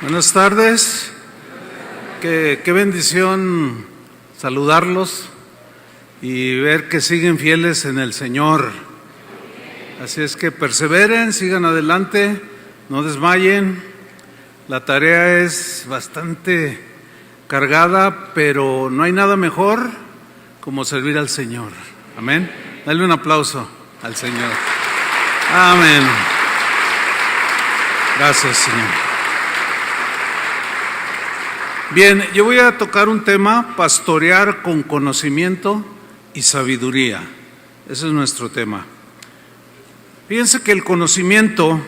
Buenas tardes, qué bendición saludarlos y ver que siguen fieles en el Señor. Así es que perseveren, sigan adelante, no desmayen. La tarea es bastante cargada, pero no hay nada mejor como servir al Señor. Amén. Dale un aplauso al Señor. Amén. Gracias, Señor. Bien, yo voy a tocar un tema: pastorear con conocimiento y sabiduría. Ese es nuestro tema. Fíjense que el conocimiento,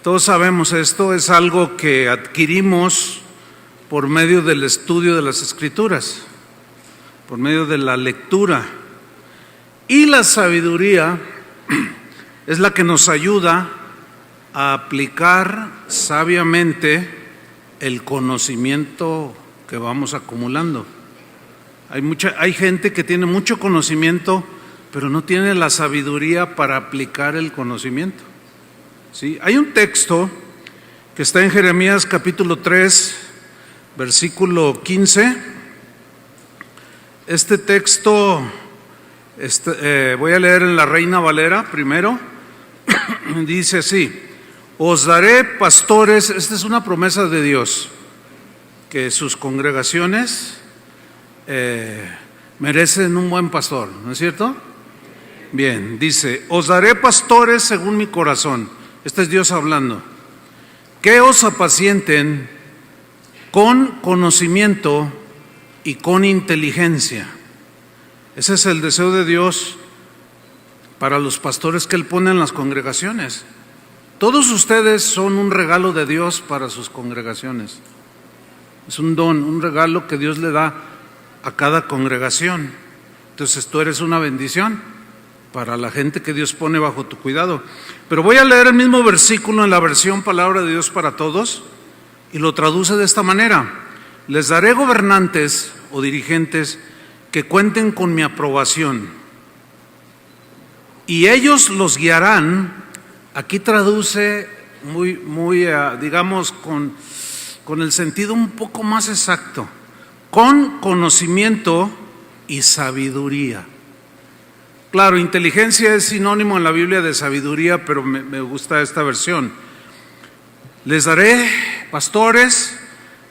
todos sabemos esto, es algo que adquirimos por medio del estudio de las Escrituras, por medio de la lectura. Y la sabiduría es la que nos ayuda a aplicar sabiamente el conocimiento que vamos acumulando. Hay gente que tiene mucho conocimiento, pero no tiene la sabiduría para aplicar el conocimiento. ¿Sí? Hay un texto que está en Jeremías capítulo 3, versículo 15. Este texto voy a leer en la Reina Valera primero. Dice así: os daré pastores. Esta es una promesa de Dios, que sus congregaciones merecen un buen pastor, ¿no es cierto? Bien, dice: os daré pastores según mi corazón. Este es Dios hablando, que os apacienten con conocimiento y con inteligencia. Ese es el deseo de Dios para los pastores que Él pone en las congregaciones. Todos ustedes son un regalo de Dios para sus congregaciones. Es un don, un regalo que Dios le da a cada congregación. Entonces tú eres una bendición para la gente que Dios pone bajo tu cuidado. Pero voy a leer el mismo versículo en la versión Palabra de Dios para Todos, y lo traduce de esta manera: les daré gobernantes o dirigentes que cuenten con mi aprobación, y ellos los guiarán. Aquí traduce digamos, con el sentido un poco más exacto: con conocimiento y sabiduría. Claro, inteligencia es sinónimo en la Biblia de sabiduría, pero me gusta esta versión. Les daré pastores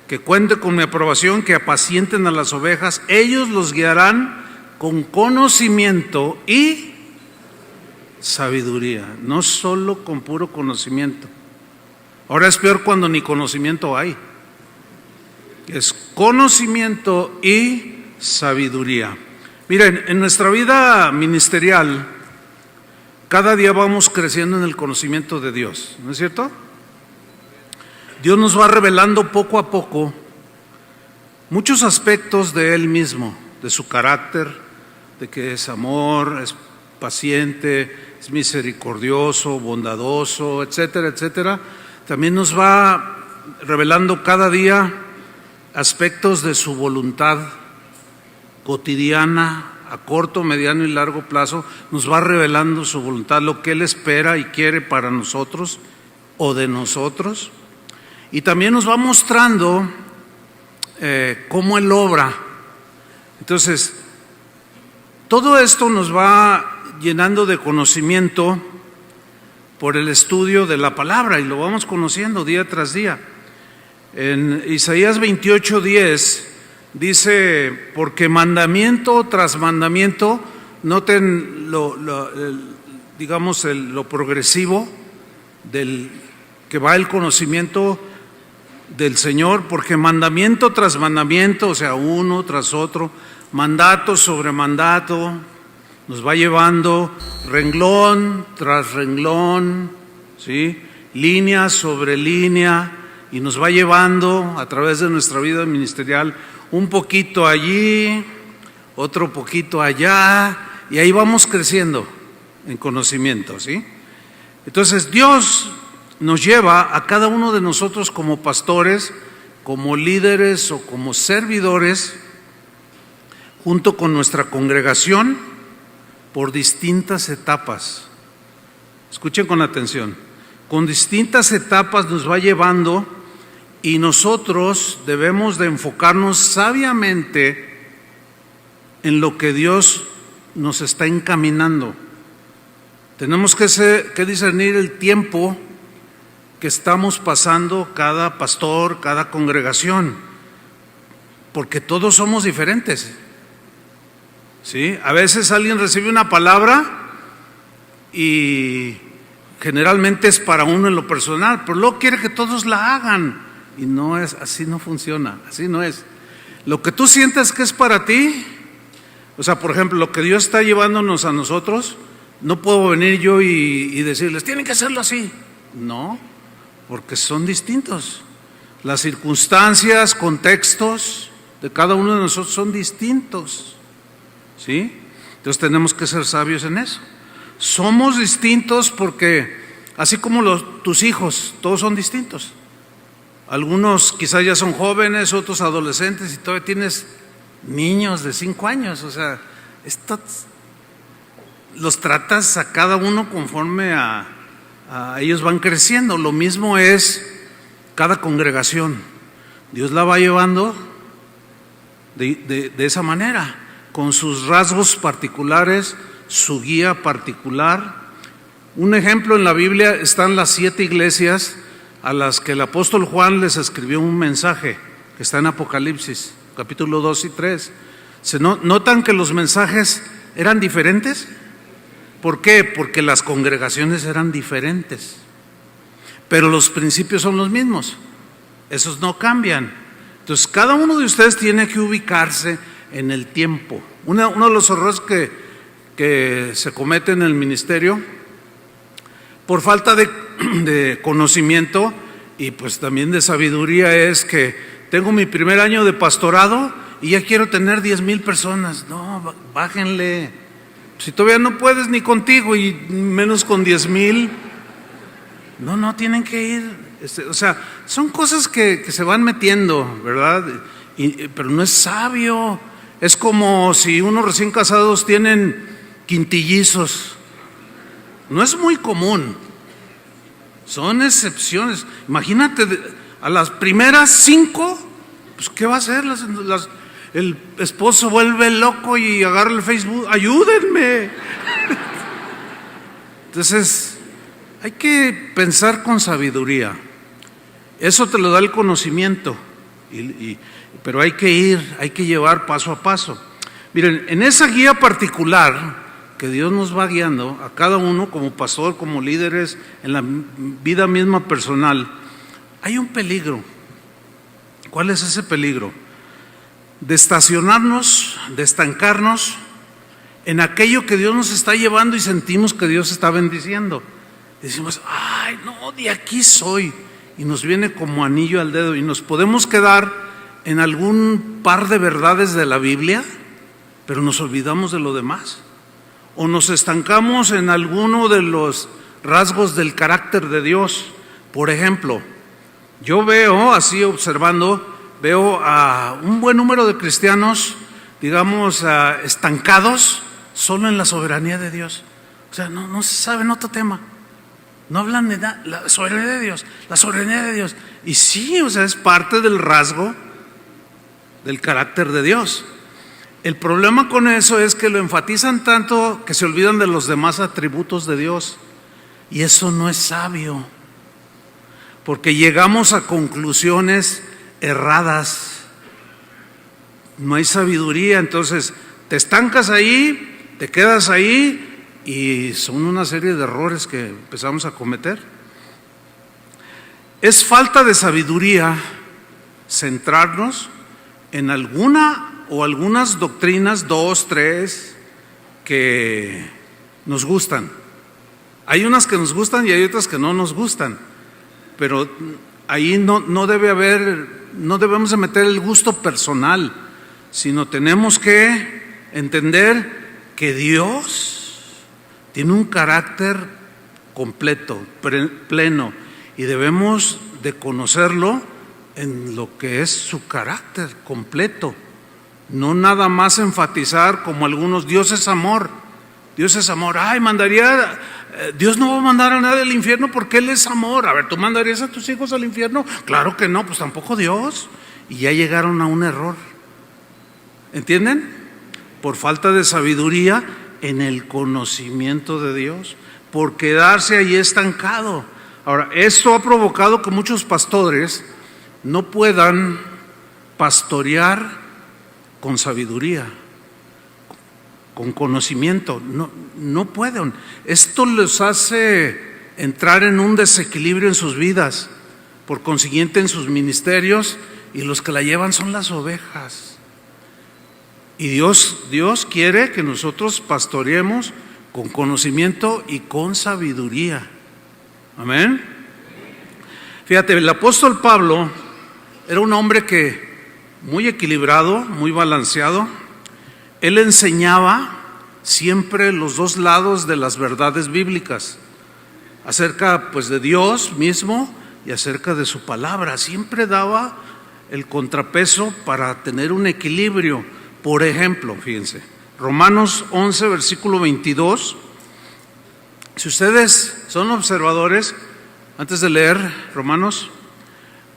que cuenten con mi aprobación, que apacienten a las ovejas. Ellos los guiarán con conocimiento y sabiduría, no solo con puro conocimiento. Ahora es peor cuando ni conocimiento hay. Es conocimiento y sabiduría. Miren, en nuestra vida ministerial cada día vamos creciendo en el conocimiento de Dios, ¿no es cierto? Dios nos va revelando poco a poco muchos aspectos de Él mismo, de su carácter, de que es amor, es paciente, es misericordioso, bondadoso, etcétera, etcétera. También nos va revelando cada día aspectos de su voluntad cotidiana, a corto, mediano y largo plazo. Nos va revelando su voluntad, lo que Él espera y quiere para nosotros o de nosotros. Y también nos va mostrando cómo Él obra. Entonces, todo esto nos va llenando de conocimiento por el estudio de la palabra, y lo vamos conociendo día tras día. En Isaías 28:10 dice: porque mandamiento tras mandamiento, noten lo progresivo del que va el conocimiento del Señor, porque mandamiento tras mandamiento, o sea, uno tras otro, mandato sobre mandato, nos va llevando renglón tras renglón, ¿sí? Línea sobre línea, y nos va llevando a través de nuestra vida ministerial un poquito allí, otro poquito allá, y ahí vamos creciendo en conocimiento, ¿sí? Entonces Dios nos lleva a cada uno de nosotros como pastores, como líderes o como servidores, junto con nuestra congregación, por distintas etapas. Escuchen con atención. Con distintas etapas nos va llevando y nosotros debemos de enfocarnos sabiamente en lo que Dios nos está encaminando. Tenemos que discernir el tiempo que estamos pasando cada pastor, cada congregación, porque todos somos diferentes. ¿Sí? A veces alguien recibe una palabra y generalmente es para uno en lo personal, pero luego quiere que todos la hagan. Y no es así, no funciona, así no es. Lo que tú sientes que es para ti, o sea, por ejemplo, lo que Dios está llevándonos a nosotros, no puedo venir yo y decirles, tienen que hacerlo así. No, porque son distintos. Las circunstancias, contextos de cada uno de nosotros son distintos. ¿Sí? Entonces tenemos que ser sabios en eso. Somos distintos porque, así como tus hijos, todos son distintos. Algunos quizás ya son jóvenes, otros adolescentes, y todavía tienes niños de 5 años. O sea, los tratas a cada uno conforme a ellos van creciendo. Lo mismo es cada congregación. Dios la va llevando de esa manera, con sus rasgos particulares, su guía particular. Un ejemplo en la Biblia están las 7 iglesias a las que el apóstol Juan les escribió un mensaje, que está en Apocalipsis, capítulo 2 y 3. ¿Se notan que los mensajes eran diferentes? ¿Por qué? Porque las congregaciones eran diferentes, pero los principios son los mismos, esos no cambian. Entonces cada uno de ustedes tiene que ubicarse en el tiempo. Uno de los errores que se comete en el ministerio por falta de conocimiento y pues también de sabiduría es que tengo mi primer año de pastorado y ya quiero tener 10,000 personas. No, bájenle. Si todavía no puedes ni contigo y menos con 10,000, no tienen que ir. O sea, son cosas que se van metiendo, ¿verdad? Pero no es sabio. Es como si unos recién casados tienen quintillizos. No es muy común, son excepciones. Imagínate, a las primeras 5, pues ¿qué va a hacer? El esposo vuelve loco y agarra el Facebook, ayúdenme. Entonces, hay que pensar con sabiduría. Eso te lo da el conocimiento, pero hay que llevar paso a paso. Miren, en esa guía particular que Dios nos va guiando a cada uno como pastor, como líderes, en la vida misma personal, hay un peligro. ¿Cuál es ese peligro? De estacionarnos, de estancarnos en aquello que Dios nos está llevando y sentimos que Dios está bendiciendo. Decimos, ay, no, de aquí soy. Y nos viene como anillo al dedo y nos podemos quedar en algún par de verdades de la Biblia, pero nos olvidamos de lo demás. O nos estancamos en alguno de los rasgos del carácter de Dios. Por ejemplo, yo veo, así observando, veo a un buen número de cristianos, digamos, estancados solo en la soberanía de Dios. O sea, no se sabe en otro tema. No hablan de nada, la soberanía de Dios, la soberanía de Dios. Y sí, o sea, es parte del rasgo del carácter de Dios. El problema con eso es que lo enfatizan tanto que se olvidan de los demás atributos de Dios. Y eso no es sabio, porque llegamos a conclusiones erradas. No hay sabiduría, entonces te estancas ahí, te quedas ahí y son una serie de errores que empezamos a cometer. Es falta de sabiduría centrarnos en alguna o algunas doctrinas, 2, 3, que nos gustan. Hay unas que nos gustan y hay otras que no nos gustan, pero ahí no debemos de meter el gusto personal, sino tenemos que entender que Dios tiene un carácter completo, pleno, y debemos de conocerlo en lo que es su carácter completo. No nada más enfatizar como algunos, Dios es amor, ay, mandaría Dios no va a mandar a nadie al infierno porque Él es amor. A ver, ¿tú mandarías a tus hijos al infierno? Claro que no, pues tampoco Dios. Y ya llegaron a un error. ¿Entienden? Por falta de sabiduría en el conocimiento de Dios, por quedarse ahí estancado. Ahora, esto ha provocado que muchos pastores no puedan pastorear con sabiduría, con conocimiento. No pueden. Esto les hace entrar en un desequilibrio en sus vidas, por consiguiente en sus ministerios, y los que la llevan son las ovejas. Y Dios quiere que nosotros pastoreemos con conocimiento y con sabiduría. Amén. Fíjate, el apóstol Pablo era un hombre que muy equilibrado, muy balanceado. Él enseñaba siempre los dos lados de las verdades bíblicas, acerca pues de Dios mismo y acerca de su palabra. Siempre daba el contrapeso para tener un equilibrio. Por ejemplo, fíjense, Romanos 11, versículo 22. Si ustedes son observadores, antes de leer Romanos,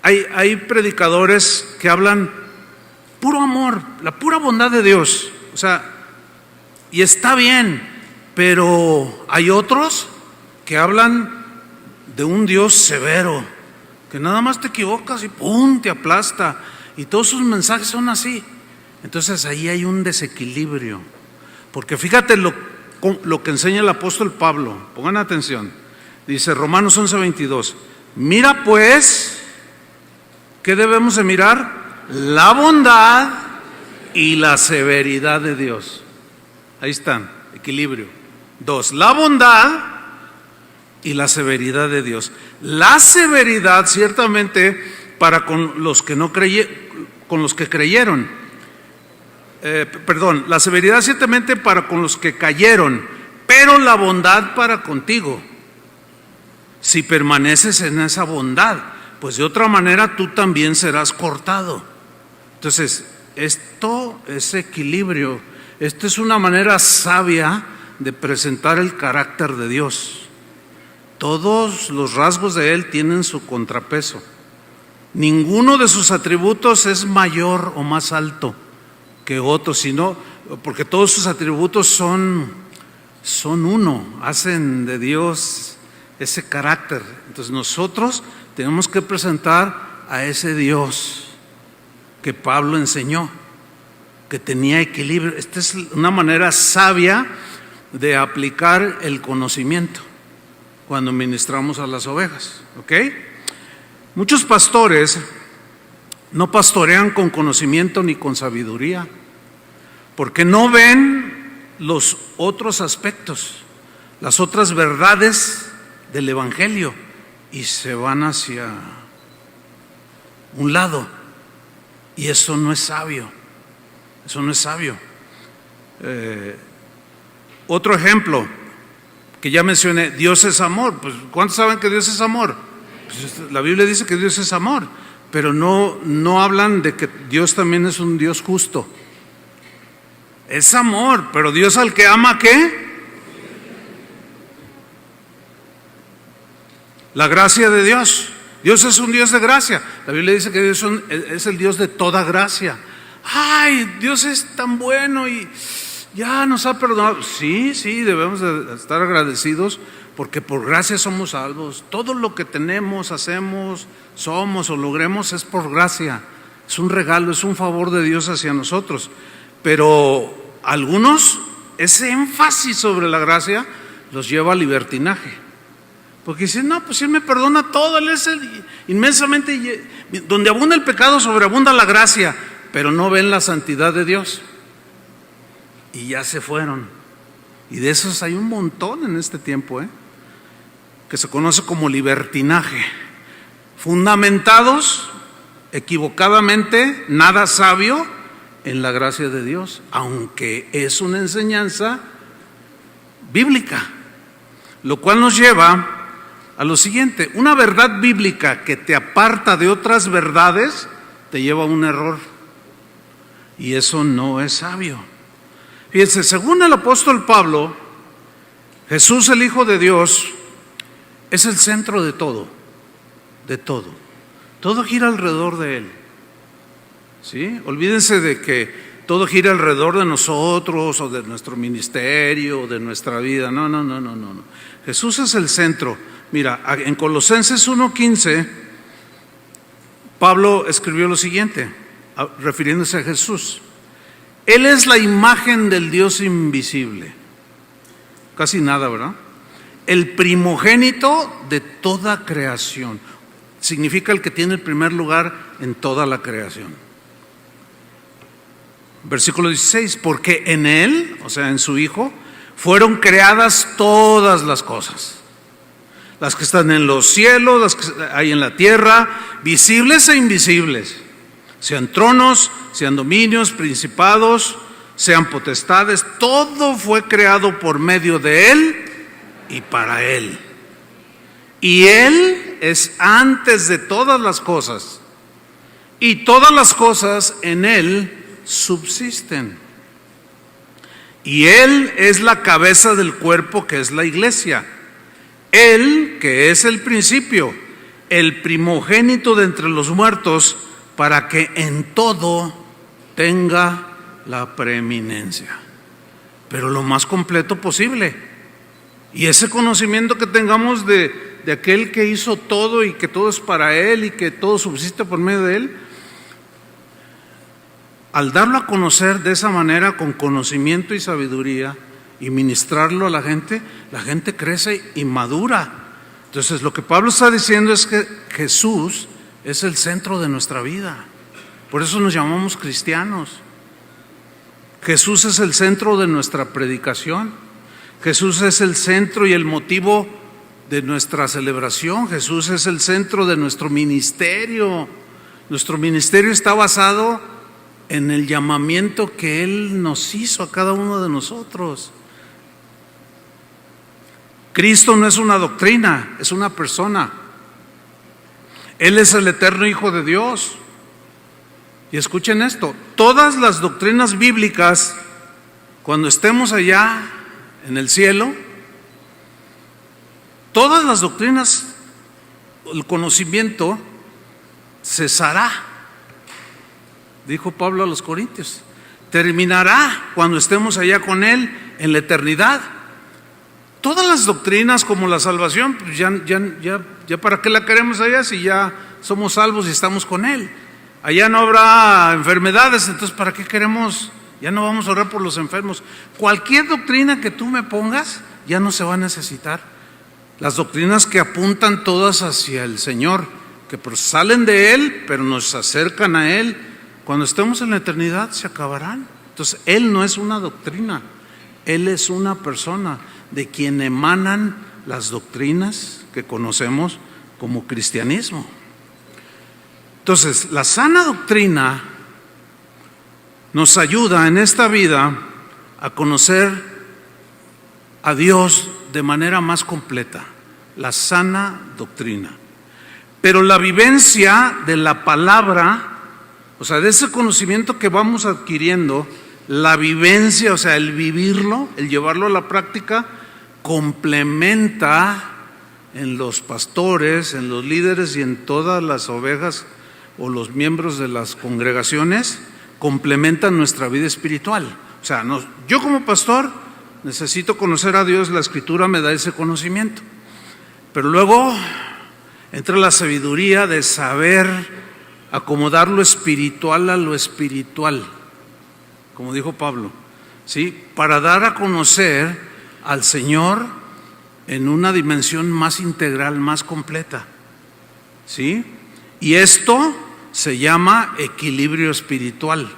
hay predicadores que hablan puro amor, la pura bondad de Dios. O sea, y está bien, pero hay otros que hablan de un Dios severo, que nada más te equivocas y ¡pum!, te aplasta. Y todos sus mensajes son así. Entonces ahí hay un desequilibrio. Porque fíjate lo que enseña el apóstol Pablo. Pongan atención. Dice Romanos 11:22. Mira pues, ¿qué debemos de mirar? La bondad y la severidad de Dios. Ahí están, equilibrio. 2, la bondad y la severidad de Dios. La severidad ciertamente para con los que no con los que creyeron. La severidad ciertamente para con los que cayeron, pero la bondad para contigo, si permaneces en esa bondad, pues de otra manera tú también serás cortado. Entonces, esto es equilibrio. Esto es una manera sabia de presentar el carácter de Dios. Todos los rasgos de Él tienen su contrapeso. Ninguno de sus atributos es mayor o más alto que otros, sino porque todos sus atributos son uno, hacen de Dios ese carácter. Entonces nosotros tenemos que presentar a ese Dios que Pablo enseñó, que tenía equilibrio. Esta es una manera sabia de aplicar el conocimiento cuando ministramos a las ovejas, ¿ok? Muchos pastores no pastorean con conocimiento ni con sabiduría, porque no ven los otros aspectos, las otras verdades del Evangelio, y se van hacia un lado, y eso no es sabio. Eso no es sabio. Otro ejemplo que ya mencioné, Dios es amor. Pues ¿cuántos saben que Dios es amor? Pues la Biblia dice que Dios es amor, pero no hablan de que Dios también es un Dios justo. Es amor, pero Dios al que ama, ¿qué? La gracia de Dios. Dios es un Dios de gracia. La Biblia dice que Dios es el Dios de toda gracia. Ay, Dios es tan bueno y ya nos ha perdonado. Sí, debemos de estar agradecidos porque por gracia somos salvos. Todo lo que tenemos, hacemos, somos o logremos es por gracia. Es un regalo, es un favor de Dios hacia nosotros. Pero algunos, ese énfasis sobre la gracia los lleva al libertinaje. Porque dicen, no, pues Él me perdona todo, Él es inmensamente, donde abunda el pecado, sobreabunda la gracia, pero no ven la santidad de Dios. Y ya se fueron. Y de esos hay un montón en este tiempo, que se conoce como libertinaje, fundamentados equivocadamente, nada sabio, en la gracia de Dios, aunque es una enseñanza bíblica, lo cual nos lleva a lo siguiente: una verdad bíblica que te aparta de otras verdades te lleva a un error, y eso no es sabio. Fíjense, según el apóstol Pablo, Jesús, el Hijo de Dios, es el centro de todo, de todo. Todo gira alrededor de Él. ¿Sí? Olvídense de que todo gira alrededor de nosotros o de nuestro ministerio o de nuestra vida. No. Jesús es el centro. Mira, en Colosenses 1:15, Pablo escribió lo siguiente, refiriéndose a Jesús. Él es la imagen del Dios invisible. Casi nada, ¿verdad? El primogénito de toda creación. Significa el que tiene el primer lugar en toda la creación. Versículo 16, porque en Él, o sea, en su Hijo, fueron creadas todas las cosas. Las que están en los cielos, las que hay en la tierra, visibles e invisibles. Sean tronos, sean dominios, principados, sean potestades, todo fue creado por medio de Él y para Él. Y Él es antes de todas las cosas, y todas las cosas en Él subsisten. Y Él es la cabeza del cuerpo, que es la iglesia. Él, que es el principio, el primogénito de entre los muertos, para que en todo tenga la preeminencia. Pero lo más completo posible. Y ese conocimiento que tengamos de aquel que hizo todo y que todo es para Él y que todo subsiste por medio de Él, al darlo a conocer de esa manera, con conocimiento y sabiduría, y ministrarlo a la gente crece y madura. Entonces lo que Pablo está diciendo es que Jesús es el centro de nuestra vida. Por eso nos llamamos cristianos. Jesús es el centro de nuestra predicación. Jesús es el centro y el motivo de nuestra celebración. Jesús es el centro de nuestro ministerio. Nuestro ministerio está basado en el llamamiento que Él nos hizo a cada uno de nosotros. Cristo no es una doctrina, es una persona. Él es el eterno Hijo de Dios. Y escuchen esto, todas las doctrinas bíblicas, cuando estemos allá en el cielo, todas las doctrinas, el conocimiento cesará. Dijo Pablo a los Corintios, terminará cuando estemos allá con Él en la eternidad. Todas las doctrinas como la salvación, pues ya para qué la queremos allá si ya somos salvos y estamos con Él. Allá no habrá enfermedades, entonces ¿para qué queremos? Ya no vamos a orar por los enfermos. Cualquier doctrina que tú me pongas ya no se va a necesitar. Las doctrinas que apuntan todas hacia el Señor, que salen de Él, pero nos acercan a Él, cuando estemos en la eternidad se acabarán. Entonces Él no es una doctrina, Él es una persona de quien emanan las doctrinas que conocemos como cristianismo. Entonces, la sana doctrina nos ayuda en esta vida a conocer a Dios de manera más completa, la sana doctrina. Pero la vivencia de la palabra, o sea, de ese conocimiento que vamos adquiriendo, la vivencia, o sea, el vivirlo, el llevarlo a la práctica, complementa en los pastores, en los líderes y en todas las ovejas o los miembros de las congregaciones, complementan nuestra vida espiritual. O sea, yo como pastor necesito conocer a Dios, la Escritura me da ese conocimiento. Pero luego entra la sabiduría de saber acomodar lo espiritual a lo espiritual, como dijo Pablo, ¿sí? Para dar a conocer al Señor en una dimensión más integral, más completa, ¿sí? Y esto se llama equilibrio espiritual,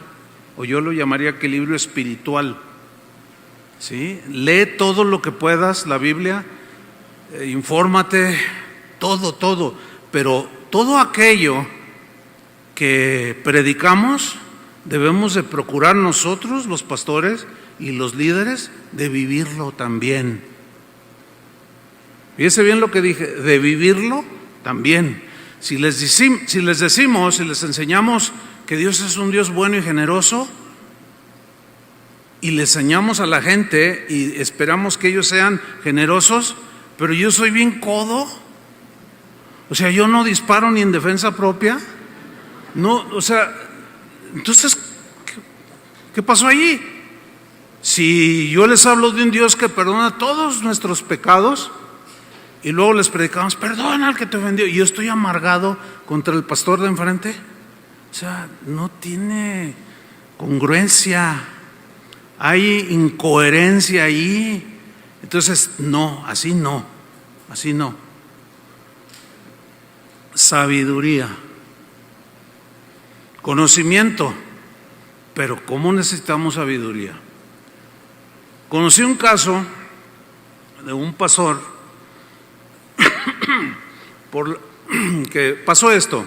o yo lo llamaría equilibrio espiritual, ¿sí? Lee todo lo que puedas, la Biblia, infórmate, todo, pero todo aquello que predicamos debemos de procurar nosotros, los pastores y los líderes, de vivirlo también. Fíjese bien lo que dije, de vivirlo también. Si les enseñamos que Dios es un Dios bueno y generoso, y le enseñamos a la gente y esperamos que ellos sean generosos, pero yo soy bien codo. O sea, yo no disparo ni en defensa propia. No, o sea, entonces, ¿qué pasó allí? Si yo les hablo de un Dios que perdona todos nuestros pecados y luego les predicamos, perdona al que te ofendió, y yo estoy amargado contra el pastor de enfrente, o sea, no tiene congruencia, hay incoherencia ahí. Entonces, no, así no, así no. Sabiduría, conocimiento, pero ¿cómo necesitamos sabiduría? Conocí un caso de un pastor que pasó esto.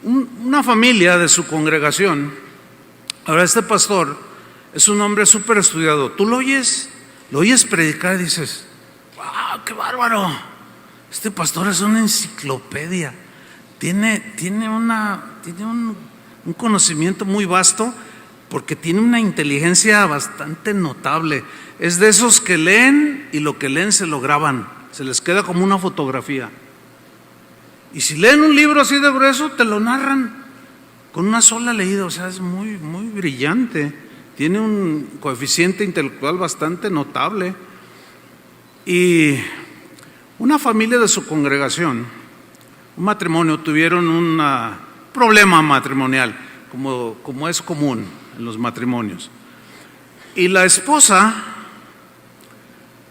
Una familia de su congregación, ahora este pastor es un hombre súper estudiado. Tú lo oyes predicar y dices, ¡wow, qué bárbaro! Este pastor es una enciclopedia. Tiene un conocimiento muy vasto, porque tiene una inteligencia bastante notable. Es de esos que leen y lo que leen se lo graban, se les queda como una fotografía. Y si leen un libro así de grueso, te lo narran con una sola leída. O sea, es muy, muy brillante. Tiene un coeficiente intelectual bastante notable. Y una familia de su congregación, un matrimonio, tuvieron un problema matrimonial, como es común en los matrimonios. Y la esposa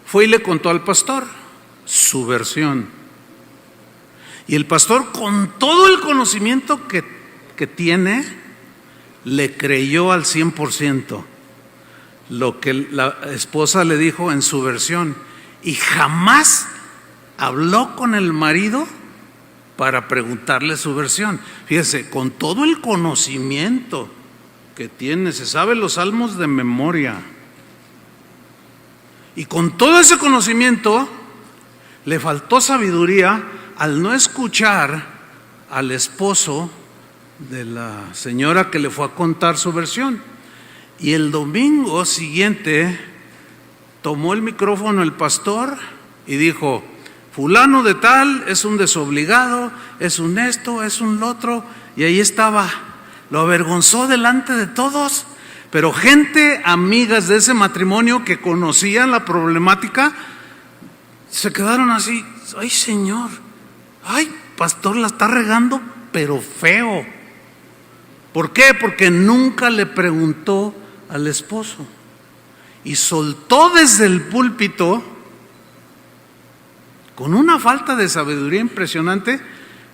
fue y le contó al pastor su versión. Y el pastor, con todo el conocimiento que tiene, le creyó al 100% lo que la esposa le dijo en su versión, y jamás habló con el marido para preguntarle su versión. Fíjese, con todo el conocimiento que tiene, se sabe los salmos de memoria, y con todo ese conocimiento le faltó sabiduría al no escuchar al esposo de la señora que le fue a contar su versión. Y el domingo siguiente tomó el micrófono el pastor y dijo, fulano de tal es un desobligado, es un esto, es un lo otro, y ahí estaba. Lo avergonzó delante de todos, pero gente, amigas de ese matrimonio que conocían la problemática, se quedaron así, ay Señor, ay pastor, la está regando, pero feo. ¿Por qué? Porque nunca le preguntó al esposo y soltó desde el púlpito con una falta de sabiduría impresionante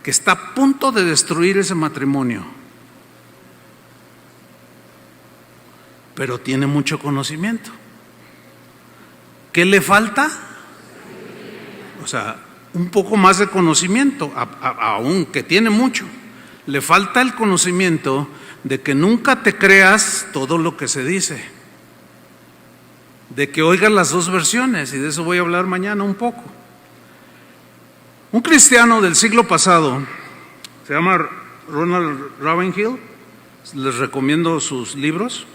que está a punto de destruir ese matrimonio. Pero tiene mucho conocimiento. ¿Qué le falta? O sea, un poco más de conocimiento, aunque tiene mucho. Le falta el conocimiento de que nunca te creas todo lo que se dice, de que oigas las dos versiones, y de eso voy a hablar mañana un poco. Un cristiano del siglo pasado, se llama Ronald Ravenhill, les recomiendo sus libros,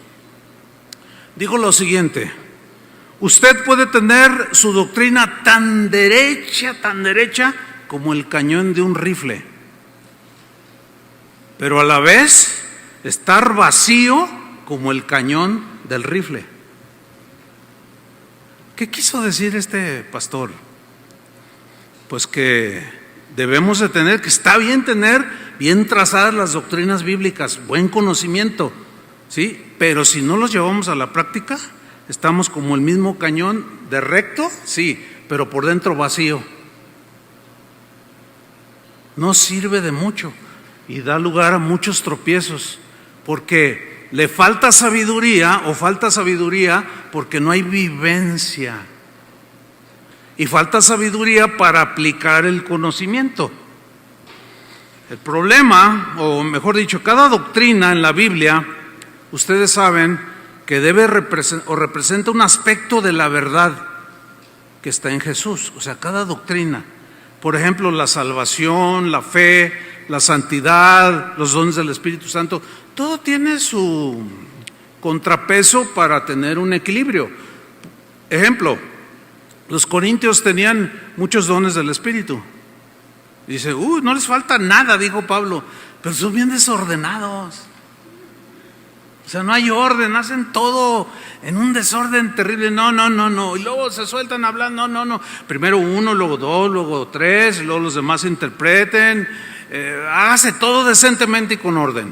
dijo lo siguiente: usted puede tener su doctrina tan derecha como el cañón de un rifle, pero a la vez estar vacío como el cañón del rifle. ¿Qué quiso decir este pastor? Pues que debemos de tener, que está bien tener bien trazadas las doctrinas bíblicas, buen conocimiento, ¿sí? Pero si no los llevamos a la práctica, estamos como el mismo cañón de recto, sí, pero por dentro vacío. No sirve de mucho y da lugar a muchos tropiezos, porque le falta sabiduría, o falta sabiduría porque no hay vivencia, y falta sabiduría para aplicar el conocimiento. El problema, o mejor dicho, cada doctrina en la Biblia, ustedes saben que debe representa un aspecto de la verdad que está en Jesús. O sea, cada doctrina, por ejemplo, la salvación, la fe, la santidad, los dones del Espíritu Santo, todo tiene su contrapeso para tener un equilibrio. Ejemplo, los corintios tenían muchos dones del Espíritu. Dice, no les falta nada, dijo Pablo, pero son bien desordenados. O sea, no hay orden, hacen todo en un desorden terrible. No. Y luego se sueltan hablando, no. Primero uno, luego dos, luego tres, y luego los demás interpreten. Hágase todo decentemente y con orden.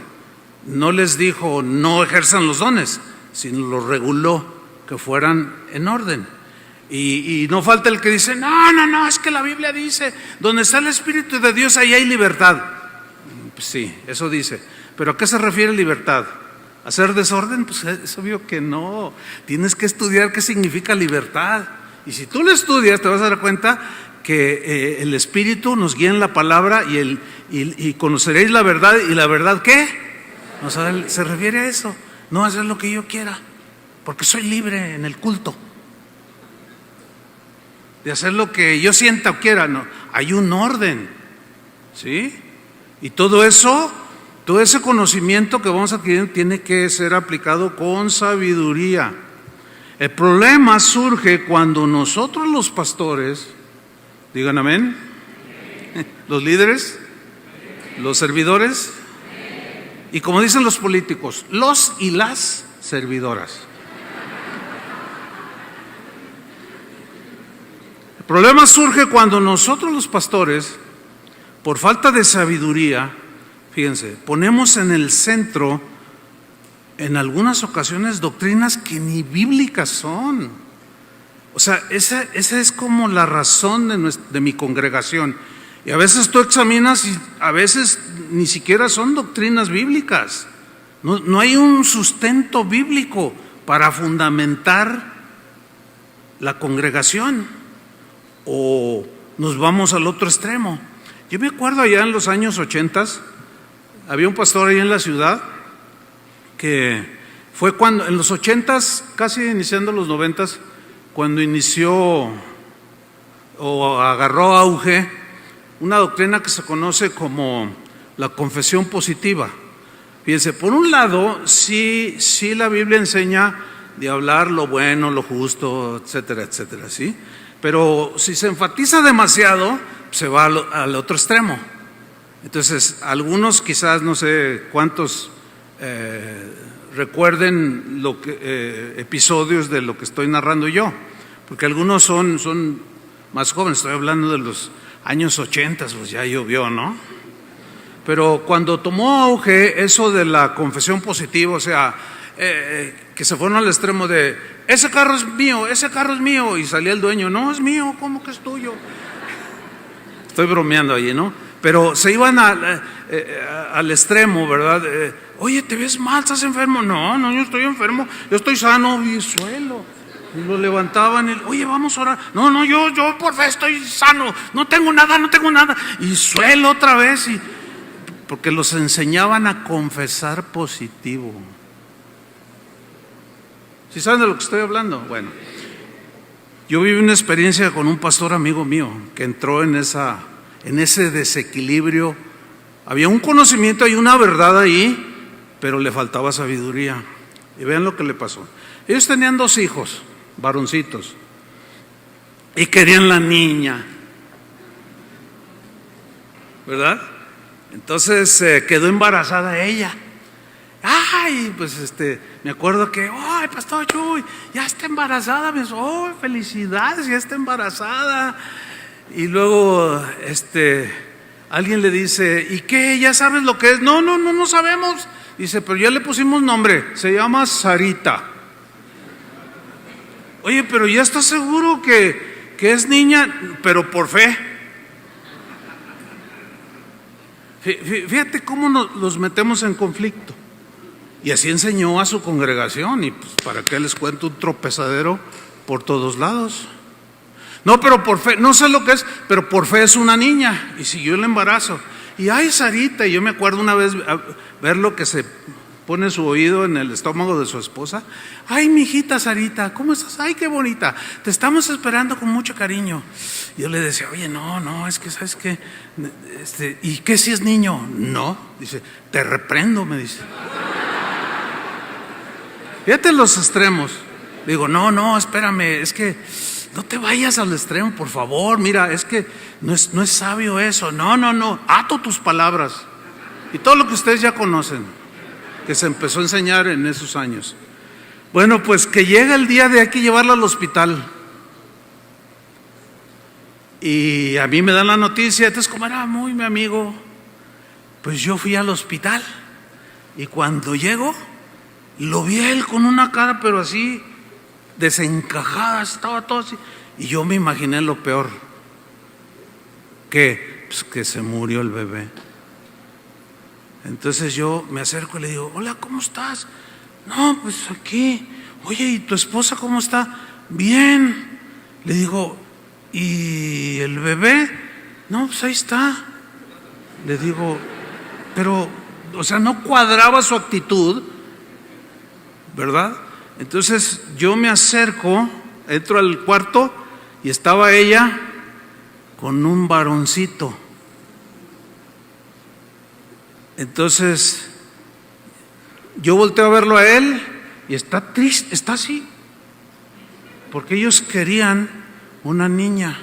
No les dijo no ejerzan los dones, sino los reguló que fueran en orden. Y no falta el que dice, no, es que la Biblia dice, donde está el Espíritu de Dios, ahí hay libertad. Pues sí, eso dice. ¿Pero a qué se refiere libertad? ¿Hacer desorden? Pues es obvio que no. Tienes que estudiar qué significa libertad. Y si tú lo estudias, te vas a dar cuenta que el Espíritu nos guía en la palabra y conoceréis la verdad. ¿Y la verdad qué? O sea, se refiere a eso. No hacer lo que yo quiera, porque soy libre en el culto. De hacer lo que yo sienta o quiera, no. Hay un orden, ¿sí? Y todo eso, todo ese conocimiento que vamos a adquirir tiene que ser aplicado con sabiduría. El problema surge cuando nosotros los pastores, digan amén, los líderes, los servidores, y como dicen los políticos, los y las servidoras. El problema surge cuando nosotros los pastores, por falta de sabiduría, fíjense, ponemos en el centro, en algunas ocasiones, doctrinas que ni bíblicas son. O sea, esa es como la razón de mi congregación. Y a veces tú examinas y a veces ni siquiera son doctrinas bíblicas. No hay un sustento bíblico para fundamentar la congregación. O nos vamos al otro extremo. Yo me acuerdo allá en los años 80, había un pastor ahí en la ciudad que fue cuando, en los 80, casi iniciando los 90, cuando inició o agarró auge una doctrina que se conoce como la confesión positiva. Fíjense, por un lado, sí la Biblia enseña de hablar lo bueno, lo justo, etcétera, ¿sí? Pero si se enfatiza demasiado, se va al otro extremo. Entonces, algunos quizás, no sé cuántos recuerden episodios de lo que estoy narrando yo, porque algunos son más jóvenes, estoy hablando de los años 80, pues ya llovió, ¿no? Pero cuando tomó auge eso de la confesión positiva, o sea, que se fueron al extremo de ese carro es mío, y salía el dueño, no es mío, ¿cómo que es tuyo? Estoy bromeando allí, ¿no? Pero se iban al extremo, ¿verdad? Oye, ¿te ves mal? ¿Estás enfermo? No, yo estoy enfermo, yo estoy sano, y suelo. Y lo levantaban, oye, vamos a orar. No, yo por fe estoy sano, no tengo nada. Y suelo otra vez, porque los enseñaban a confesar positivo. ¿Sí saben de lo que estoy hablando? Bueno, yo viví una experiencia con un pastor amigo mío que entró en ese desequilibrio. Había un conocimiento y una verdad ahí, pero le faltaba sabiduría. Y vean lo que le pasó. Ellos tenían 2 hijos, varoncitos, y querían la niña, ¿verdad? Entonces quedó embarazada ella. Ay, pues me acuerdo que, ay, pastor Chuy, ya está embarazada. Me dijo, oh, felicidades, ya está embarazada. Y luego alguien le dice, ¿y qué? ¿Ya sabes lo que es? No sabemos. Dice, pero ya le pusimos nombre, se llama Sarita. Oye, pero ya estás seguro que es niña, pero por fe. Fíjate cómo los metemos en conflicto. Y así enseñó a su congregación, y pues para qué les cuento un tropezadero por todos lados. No, pero por fe, no sé lo que es, pero por fe es una niña. Y siguió el embarazo. Y ay, Sarita, y yo me acuerdo una vez ver lo que se pone su oído en el estómago de su esposa. Ay, mi hijita Sarita, ¿cómo estás? Ay, qué bonita, te estamos esperando con mucho cariño. Yo le decía, oye, no, es que ¿sabes qué? ¿Y qué si es niño? No, dice, te reprendo, me dice. Fíjate los extremos. Digo, no, espérame, es que no te vayas al extremo, por favor. Mira, es que no es sabio eso. No, ato tus palabras. Y todo lo que ustedes ya conocen, que se empezó a enseñar en esos años. Bueno, pues que llega el día de hay que llevarla al hospital. Y a mí me dan la noticia. Entonces, como era muy mi amigo, pues yo fui al hospital. Y cuando llego, lo vi a él con una cara, pero así, desencajada, estaba todo así. Y yo me imaginé lo peor, que se murió el bebé. Entonces yo me acerco y le digo, hola, ¿cómo estás? No, pues aquí. Oye, ¿y tu esposa cómo está? Bien. Le digo, ¿y el bebé? No, pues ahí está. Le digo, pero, o sea, no cuadraba su actitud, ¿verdad? Entonces yo me acerco, entro al cuarto y estaba ella con un varoncito. Entonces yo volteo a verlo a él y está triste, está así, porque ellos querían una niña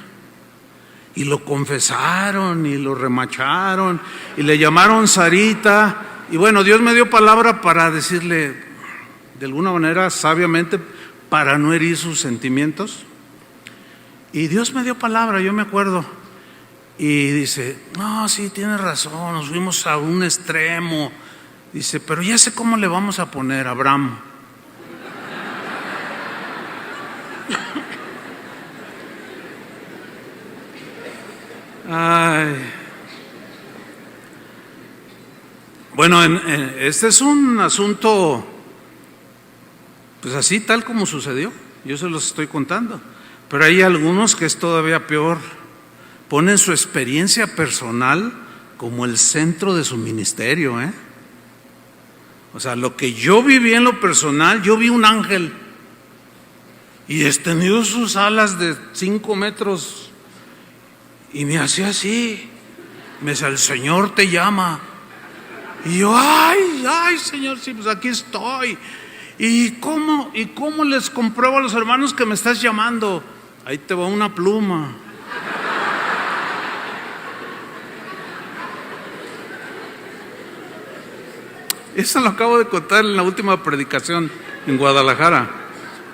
y lo confesaron y lo remacharon y le llamaron Sarita. Y bueno, Dios me dio palabra para decirle de alguna manera sabiamente, para no herir sus sentimientos. Y Dios me dio palabra, yo me acuerdo. Y dice, no, sí, tienes razón, nos fuimos a un extremo. Dice, pero ya sé cómo le vamos a poner a Abraham. Ay. Bueno, este es un asunto, pues así tal como sucedió. Yo se los estoy contando. Pero hay algunos que es todavía peor. Ponen su experiencia personal como el centro de su ministerio, O sea, lo que yo viví en lo personal, yo vi un ángel y extendió sus alas de 5 metros y me hacía así. Me decía, el Señor te llama. Y yo, ay, Señor, sí, pues aquí estoy. ¿Y cómo les compruebo a los hermanos que me estás llamando? Ahí te va una pluma. Eso lo acabo de contar en la última predicación en Guadalajara.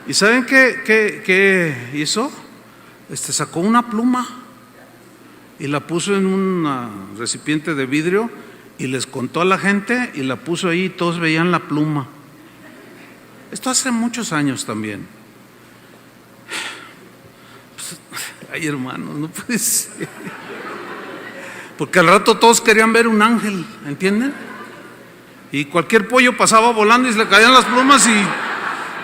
¿Y saben qué hizo? Sacó una pluma y la puso en un recipiente de vidrio y les contó a la gente y la puso ahí y todos veían la pluma. Esto hace muchos años también. Ay, hermanos, no puede ser. Porque al rato todos querían ver un ángel, ¿entienden? Y cualquier pollo pasaba volando y se le caían las plumas y...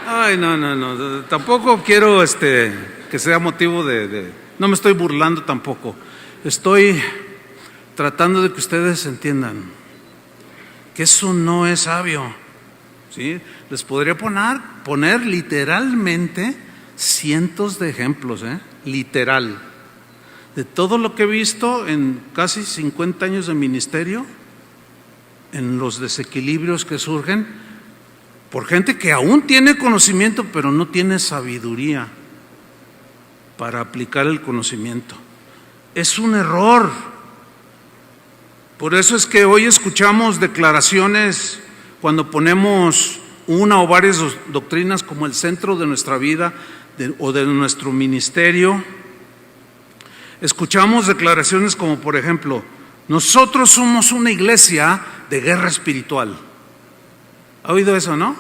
Ay, no, tampoco quiero que sea motivo de... No me estoy burlando tampoco. Estoy tratando de que ustedes entiendan que eso no es sabio, ¿sí? Les podría poner literalmente cientos de ejemplos, literal, de todo lo que he visto en casi 50 años de ministerio, en los desequilibrios que surgen por gente que aún tiene conocimiento pero no tiene sabiduría para aplicar el conocimiento. Es un error. Por eso es que hoy escuchamos declaraciones cuando ponemos una o varias doctrinas como el centro de nuestra vida o de nuestro ministerio. Escuchamos declaraciones como, por ejemplo, nosotros somos una iglesia de guerra espiritual. ¿Ha oído eso, no?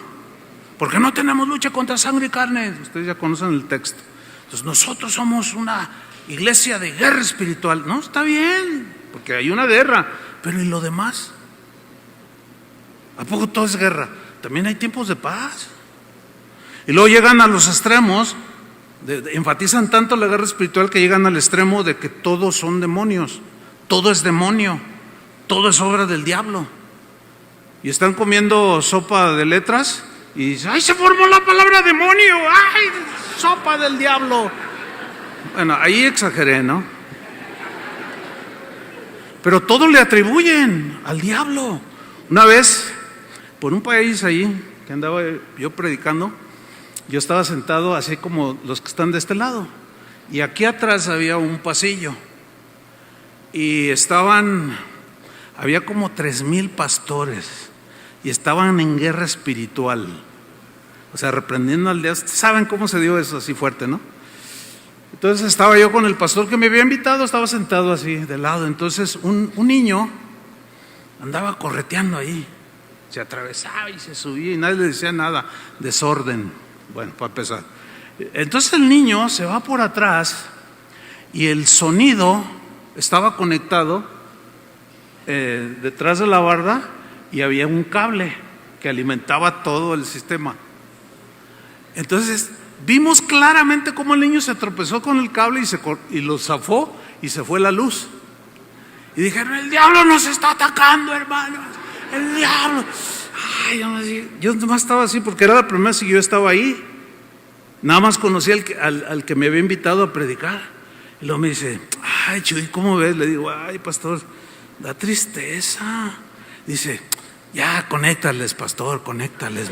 Porque no tenemos lucha contra sangre y carne. Ustedes ya conocen el texto. Entonces, nosotros somos una iglesia de guerra espiritual. No, está bien, porque hay una guerra, pero ¿y lo demás? ¿A poco todo es guerra? También hay tiempos de paz. Y luego llegan a los extremos, enfatizan tanto la guerra espiritual que llegan al extremo de que todos son demonios. Todo es demonio, todo es obra del diablo. Y están comiendo sopa de letras y dicen, ¡ay, se formó la palabra demonio! ¡Ay, sopa del diablo! Bueno, ahí exageré, ¿no? Pero todo le atribuyen al diablo. Una vez, por un país ahí, que andaba yo predicando, yo estaba sentado así como los que están de este lado, y aquí atrás había un pasillo, y había como 3,000 pastores, y estaban en guerra espiritual, o sea, reprendiendo al diablo. ¿Saben cómo se dio eso así fuerte, no? Entonces estaba yo con el pastor que me había invitado, estaba sentado así de lado. Entonces un niño andaba correteando ahí, se atravesaba y se subía y nadie le decía nada, desorden. Bueno, para empezar. Entonces el niño se va por atrás y el sonido estaba conectado detrás de la barda y había un cable que alimentaba todo el sistema. Entonces vimos claramente cómo el niño se tropezó con el cable y lo zafó y se fue la luz. Y dijeron: el diablo nos está atacando, hermanos, el diablo. Ay, yo nomás estaba así porque era la primera vez que yo estaba ahí. Nada más conocí al que me había invitado a predicar. Y luego me dice: ay, Chuy, ¿cómo ves? Le digo: ay, pastor, da tristeza. Dice: ya, conéctales, pastor, conéctales.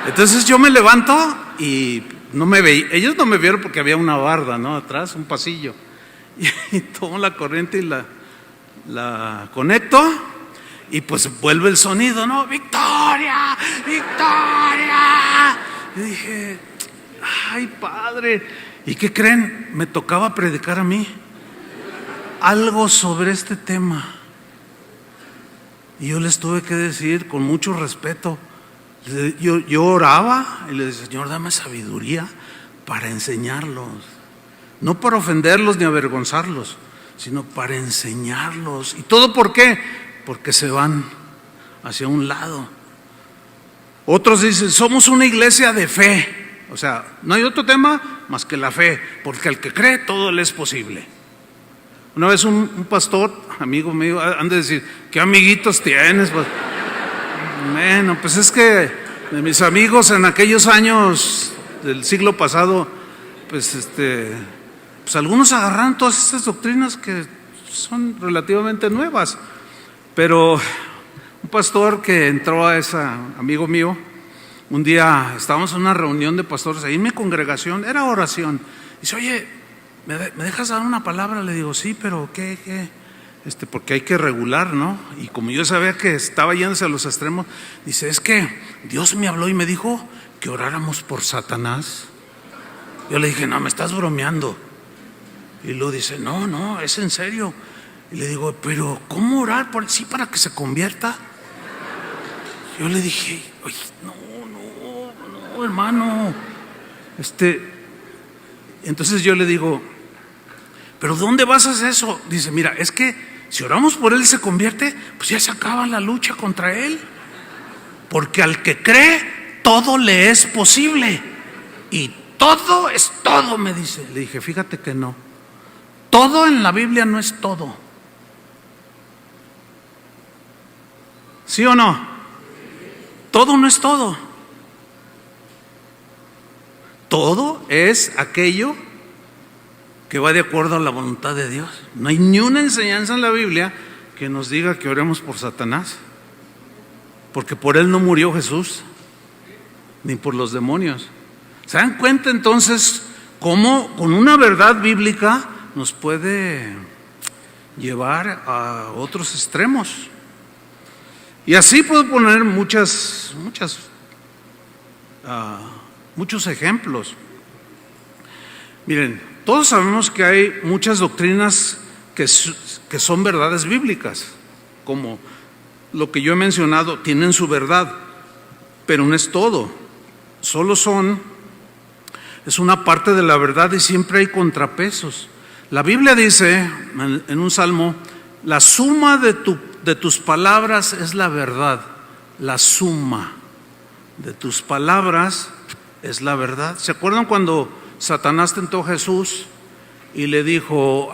Entonces yo me levanto y no me veía. Ellos no me vieron porque había una barda, ¿no? Atrás, un pasillo. Y tomo la corriente y la conecto y pues vuelve el sonido, ¿no? ¡Victoria! ¡Victoria! Y dije: ay, padre. ¿Y qué creen? Me tocaba predicar a mí algo sobre este tema. Y yo les tuve que decir con mucho respeto. Yo oraba y le decía: Señor, dame sabiduría para enseñarlos, no para ofenderlos ni avergonzarlos, sino para enseñarlos. ¿Y todo por qué? Porque se van hacia un lado. Otros dicen: somos una iglesia de fe. O sea, no hay otro tema más que la fe, porque al que cree todo le es posible. Una vez un pastor, amigo mío, han de decir: ¿qué amiguitos tienes? Pues, bueno, pues es que de mis amigos en aquellos años del siglo pasado, pues algunos agarraron todas estas doctrinas que son relativamente nuevas. Pero un pastor que entró a esa, amigo mío, un día estábamos en una reunión de pastores ahí en mi congregación, era oración. Dice: oye, ¿me dejas dar una palabra? Le digo: sí, pero ¿qué? Porque hay que regular, ¿no? Y como yo sabía que estaba yéndose a los extremos, dice: es que Dios me habló y me dijo que oráramos por Satanás. Yo le dije: no, me estás bromeando. Y luego dice: no, es en serio. Y le digo: pero ¿cómo orar por sí para que se convierta? Yo le dije: oye, no, hermano. Entonces yo le digo: ¿pero dónde vas a hacer eso? Dice: mira, es que si oramos por él y se convierte, pues ya se acaba la lucha contra él. Porque al que cree, todo le es posible. Y todo es todo, me dice. Le dije: fíjate que no. Todo en la Biblia no es todo. ¿Sí o no? Todo no es todo. Todo es aquello que va de acuerdo a la voluntad de Dios. No hay ni una enseñanza en la Biblia que nos diga que oremos por Satanás, porque por él no murió Jesús, ni por los demonios. ¿Se dan cuenta entonces cómo con una verdad bíblica nos puede llevar a otros extremos? Y así puedo poner muchos ejemplos. Miren, todos sabemos que hay muchas doctrinas que son verdades bíblicas, como lo que yo he mencionado, tienen su verdad, pero no es todo, es una parte de la verdad y siempre hay contrapesos. La Biblia dice en un salmo: la suma de tus palabras es la verdad. La suma de tus palabras es la verdad. ¿Se acuerdan cuando Satanás tentó a Jesús y le dijo: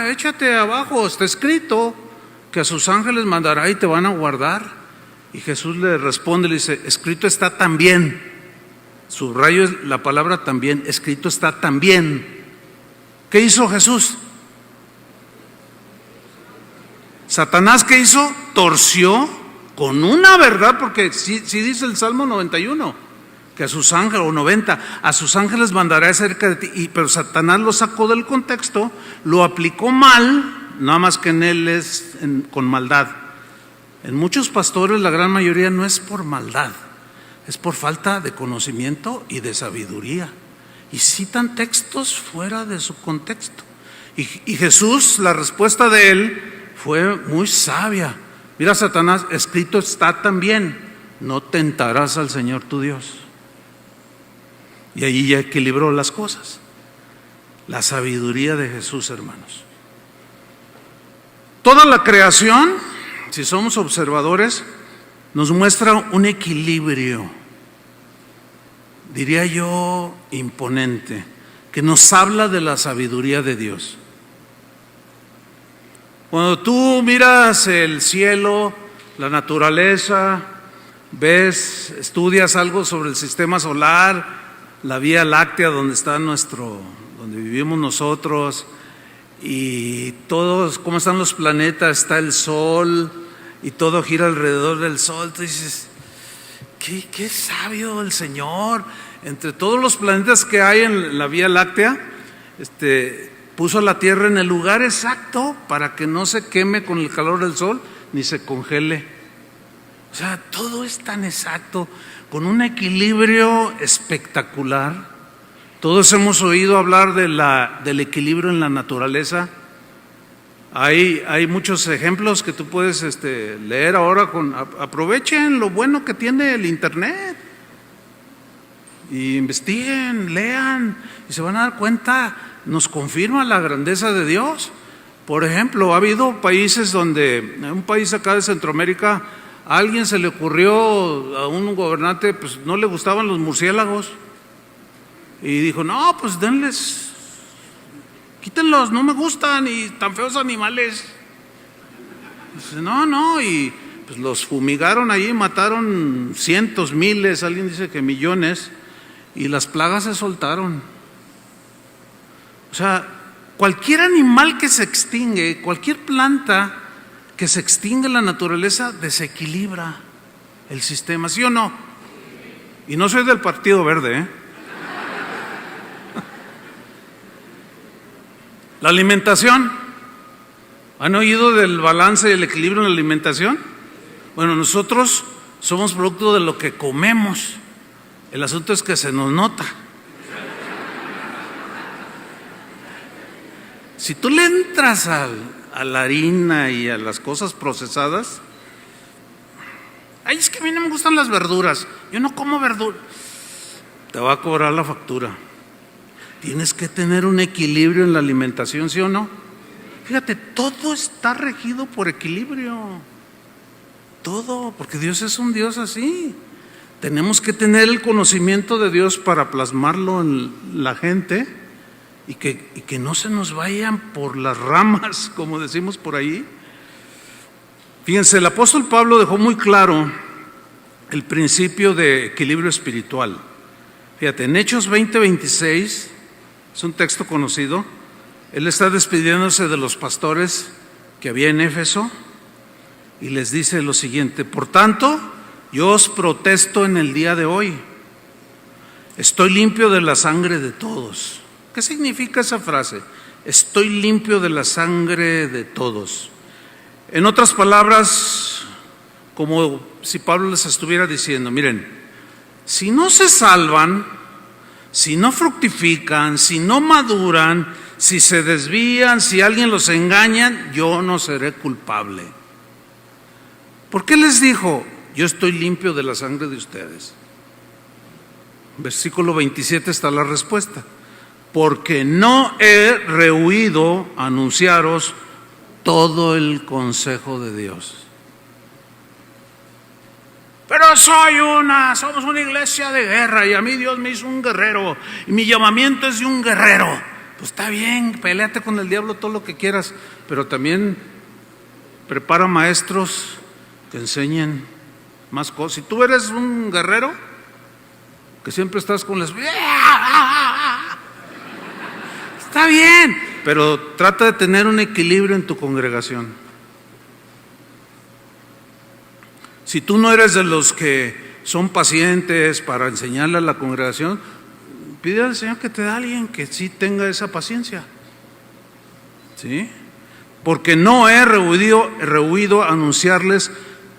échate abajo, está escrito que a sus ángeles mandará y te van a guardar? Y Jesús le responde, le dice: escrito está también. Subrayo la palabra también, escrito está también. ¿Qué hizo Jesús? Satanás, ¿qué hizo? Torció con una verdad, porque sí dice el Salmo 91, que a sus ángeles, o 90, a sus ángeles mandará cerca de ti, pero Satanás lo sacó del contexto, lo aplicó mal, nada más que en él es con maldad. En muchos pastores la gran mayoría no es por maldad, es por falta de conocimiento y de sabiduría, y citan textos fuera de su contexto. Y Jesús, la respuesta de él fue muy sabia. Mira, Satanás, escrito está también, no tentarás al Señor tu Dios. Y allí ya equilibró las cosas. La sabiduría de Jesús, hermanos. Toda la creación, si somos observadores, nos muestra un equilibrio, diría yo, imponente, que nos habla de la sabiduría de Dios. Cuando tú miras el cielo, la naturaleza, ves, estudias algo sobre el sistema solar, la Vía Láctea donde está donde vivimos nosotros, y todos, cómo están los planetas, está el Sol, y todo gira alrededor del Sol, tú dices, qué sabio el Señor. Entre todos los planetas que hay en la Vía Láctea, puso la Tierra en el lugar exacto para que no se queme con el calor del sol ni se congele. O sea, todo es tan exacto, con un equilibrio espectacular. Todos hemos oído hablar del equilibrio en la naturaleza. Hay muchos ejemplos que tú puedes leer ahora. Aprovechen lo bueno que tiene el internet y investiguen, lean, y se van a dar cuenta. Nos confirma la grandeza de Dios. Por ejemplo, ha habido países donde, en un país acá de Centroamérica, a alguien se le ocurrió, a un gobernante, pues no le gustaban los murciélagos, y dijo, no, pues denles, quítenlos, no me gustan, y tan feos animales. Dice, no, y pues los fumigaron allí, mataron cientos, miles, alguien dice que millones, y las plagas se soltaron. O sea, cualquier animal que se extingue, cualquier planta que se extingue en la naturaleza, desequilibra el sistema, ¿sí o no? Y no soy del Partido Verde, La alimentación, ¿han oído del balance y el equilibrio en la alimentación? Bueno, nosotros somos producto de lo que comemos. El asunto es que se nos nota. Si tú le entras a la harina y a las cosas procesadas, ay, es que a mí no me gustan las verduras, yo no como verduras, te va a cobrar la factura. Tienes que tener un equilibrio en la alimentación, ¿sí o no? Fíjate, todo está regido por equilibrio, todo, porque Dios es un Dios así. Tenemos que tener el conocimiento de Dios para plasmarlo en la gente. Y que no se nos vayan por las ramas, como decimos por ahí. Fíjense, el apóstol Pablo dejó muy claro el principio de equilibrio espiritual. Fíjate, en Hechos 20:26, es un texto conocido, él está despidiéndose de los pastores que había en Éfeso y les dice lo siguiente: por tanto, yo os protesto en el día de hoy, estoy limpio de la sangre de todos. ¿Qué significa esa frase? Estoy limpio de la sangre de todos. En otras palabras, como si Pablo les estuviera diciendo, miren, si no se salvan, si no fructifican, si no maduran, si se desvían, si alguien los engaña, yo no seré culpable. ¿Por qué les dijo? Yo estoy limpio de la sangre de ustedes. Versículo 27 está la respuesta. Porque no he rehuido anunciaros todo el consejo de Dios. Pero somos una iglesia de guerra y a mí Dios me hizo un guerrero y mi llamamiento es de un guerrero. Pues está bien, péleate con el diablo todo lo que quieras, pero también prepara maestros que enseñen más cosas. Si tú eres un guerrero que siempre estás con las... Está bien, pero trata de tener un equilibrio en tu congregación. Si tú no eres de los que son pacientes para enseñarle a la congregación, pide al Señor que te dé a alguien que sí tenga esa paciencia. ¿Sí? Porque no he rehuido anunciarles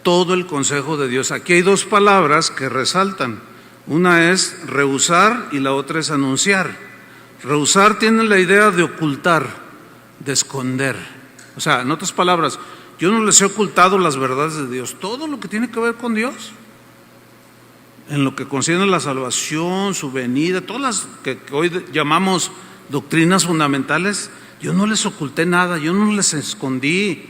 todo el consejo de Dios. Aquí hay dos palabras que resaltan. Una es rehusar y la otra es anunciar. Rehusar tiene la idea de ocultar, de esconder. O sea, en otras palabras, yo no les he ocultado las verdades de Dios. Todo lo que tiene que ver con Dios, en lo que concierne la salvación, su venida, todas las que hoy llamamos doctrinas fundamentales, yo no les oculté nada, yo no les escondí,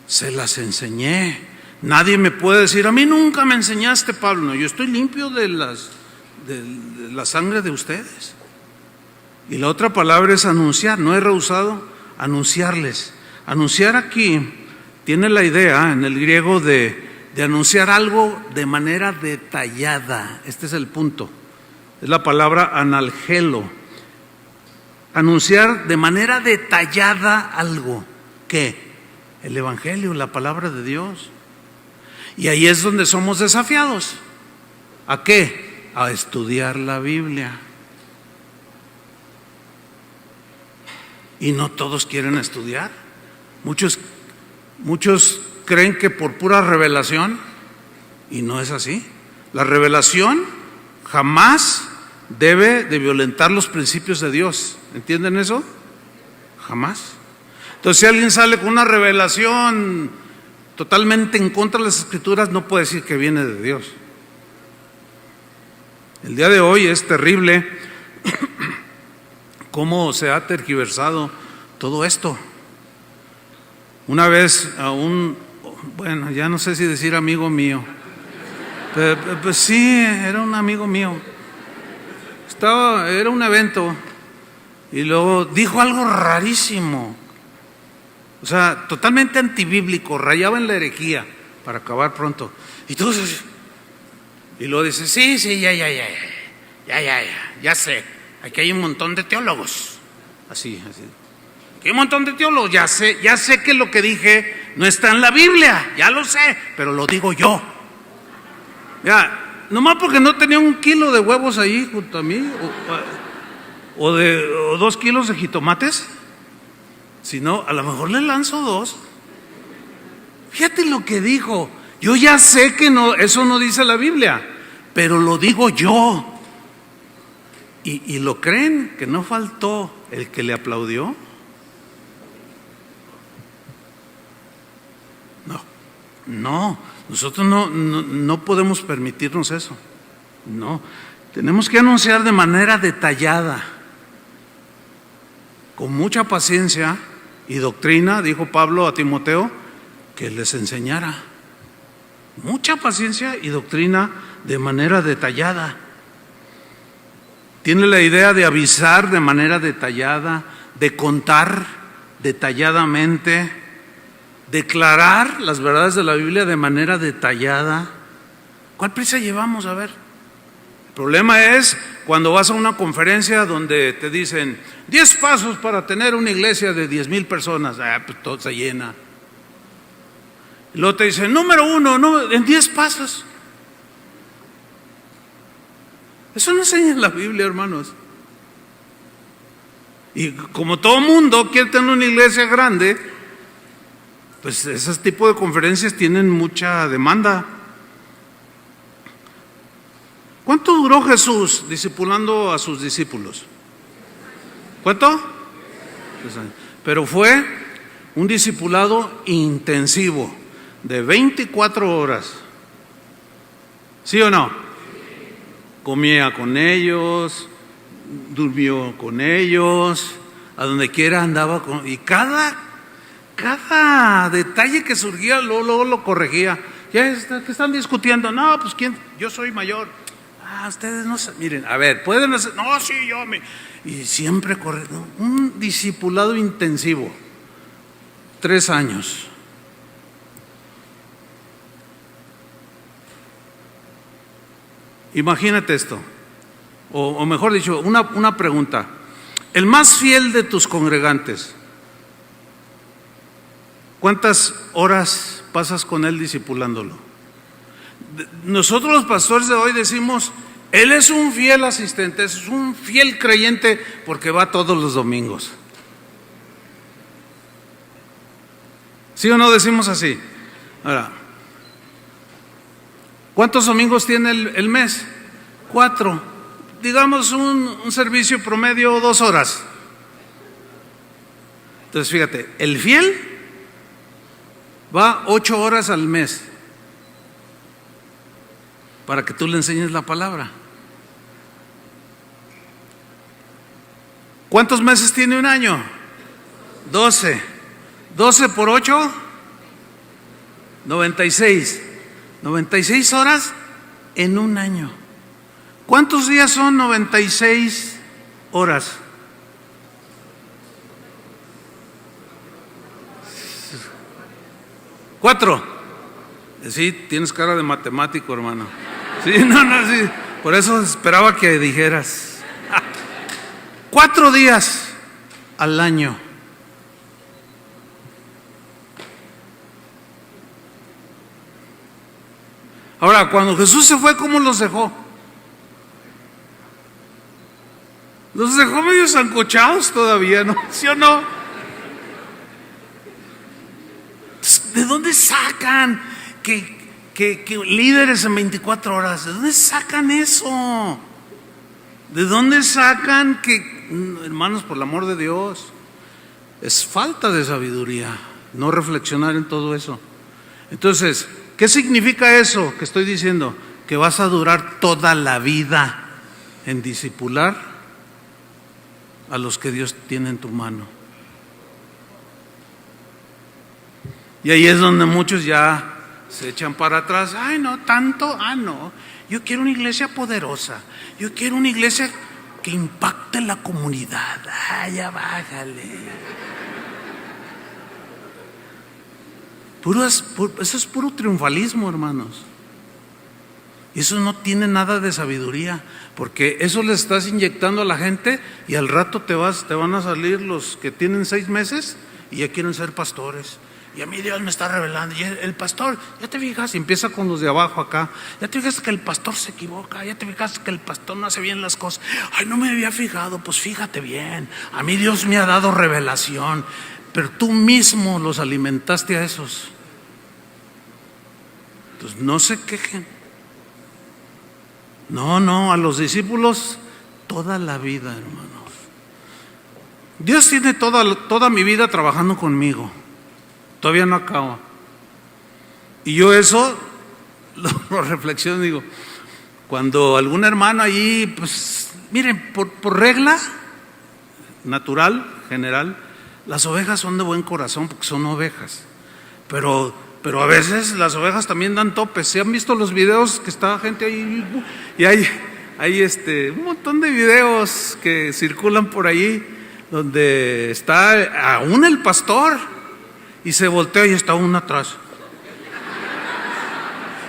se las enseñé. Nadie me puede decir, a mí nunca me enseñaste, Pablo. No, yo estoy limpio de la sangre de ustedes. Y la otra palabra es anunciar. No he rehusado anunciarles. Anunciar aquí tiene la idea en el griego de anunciar algo de manera detallada. Este es el punto. Es la palabra analgelo. Anunciar de manera detallada algo. ¿Qué? El Evangelio, la palabra de Dios. Y ahí es donde somos desafiados. ¿A qué? A estudiar la Biblia. Y no todos quieren estudiar. Muchos creen que por pura revelación, y no es así. La revelación jamás debe de violentar los principios de Dios. ¿Entienden eso? Jamás. Entonces, si alguien sale con una revelación totalmente en contra de las Escrituras, no puede decir que viene de Dios. El día de hoy es terrible cómo se ha tergiversado todo esto. Una vez a bueno, ya no sé si decir amigo mío, pues sí, era un amigo mío. Era un evento y luego dijo algo rarísimo. O sea, totalmente antibíblico, rayaba en la herejía para acabar pronto. Y entonces, y luego dice, sí, ya sé, aquí hay un montón de teólogos. Así. Aquí hay un montón de teólogos, ya sé que lo que dije no está en la Biblia, ya lo sé, pero lo digo yo. Ya, nomás porque no tenía 1 kilo de huevos ahí junto a mí, o 2 kilos de jitomates. Si no, a lo mejor le lanzo 2. Fíjate lo que dijo. Yo ya sé que no, eso no dice la Biblia, pero lo digo yo. ¿Y lo creen? Que no faltó el que le aplaudió. No, nosotros no podemos permitirnos eso. No, tenemos que anunciar de manera detallada, con mucha paciencia y doctrina, dijo Pablo a Timoteo, que les enseñara. Mucha paciencia y doctrina de manera detallada. Tiene la idea de avisar de manera detallada, de contar detalladamente, declarar las verdades de la Biblia de manera detallada. ¿Cuál prisa llevamos? A ver. El problema es cuando vas a una conferencia donde te dicen 10 pasos para tener una iglesia de 10,000 personas. Pues todo se llena. Y luego te dicen, número 1, en 10 pasos. Eso no enseña en la Biblia, hermanos. Y como todo mundo quiere tener una iglesia grande, pues ese tipo de conferencias tienen mucha demanda. ¿Cuánto duró Jesús discipulando a sus discípulos? ¿Cuánto? 3 años. Pero fue un discipulado intensivo de 24 horas. ¿Sí o no? Comía con ellos, durmió con ellos, a donde quiera andaba con, y cada detalle que surgía luego lo corregía. ¿Qué están discutiendo? No, pues quién, yo soy mayor. Ustedes no saben. Miren, a ver, pueden hacer, no, sí, y siempre corriendo. Un discipulado intensivo, 3 años. Imagínate esto, o mejor dicho, una pregunta. El más fiel de tus congregantes, ¿cuántas horas pasas con él discipulándolo? Nosotros los pastores de hoy decimos, él es un fiel asistente, es un fiel creyente porque va todos los domingos. ¿Sí o no decimos así? Ahora, ¿cuántos domingos tiene el mes? 4. Digamos un servicio promedio 2 horas. Entonces fíjate, el fiel va 8 horas al mes para que tú le enseñes la palabra. ¿Cuántos meses tiene un año? 12. 12 por 8, 96. 96 horas en un año. ¿Cuántos días son 96 horas? ¿4? Sí, tienes cara de matemático, hermano. Sí, sí. Por eso esperaba que dijeras. 4 días al año. Ahora, cuando Jesús se fue, ¿cómo los dejó? Los dejó medio sancochados todavía, ¿no? ¿Sí o no? ¿De dónde sacan que líderes en 24 horas? ¿De dónde sacan eso? ¿De dónde sacan hermanos, por el amor de Dios? Es falta de sabiduría no reflexionar en todo eso. Entonces, ¿qué significa eso que estoy diciendo? Que vas a durar toda la vida en discipular a los que Dios tiene en tu mano. Y ahí es donde muchos ya se echan para atrás. Ay, no, tanto, no. Yo quiero una iglesia poderosa. Yo quiero una iglesia que impacte la comunidad. Ay, ya bájale. Eso es puro triunfalismo, hermanos. Eso no tiene nada de sabiduría, porque eso le estás inyectando a la gente y al rato te van a salir los que tienen 6 meses y ya quieren ser pastores. Y a mí Dios me está revelando. Y el pastor, ya te fijas, empieza con los de abajo acá. Ya te fijas que el pastor se equivoca. Ya te fijas que el pastor no hace bien las cosas. Ay, no me había fijado. Pues fíjate bien. A mí Dios me ha dado revelación. Pero tú mismo los alimentaste a esos. Entonces no se quejen. No, a los discípulos toda la vida, hermanos. Dios tiene toda mi vida trabajando conmigo. Todavía no acabo. Y yo eso lo reflexiono, digo, cuando algún hermano allí, pues, miren, por regla natural, general, las ovejas son de buen corazón porque son ovejas. Pero a veces las ovejas también dan topes. ¿Se han visto los videos que está gente ahí? Y hay un montón de videos que circulan por ahí donde está aún el pastor y se voltea y está uno atrás.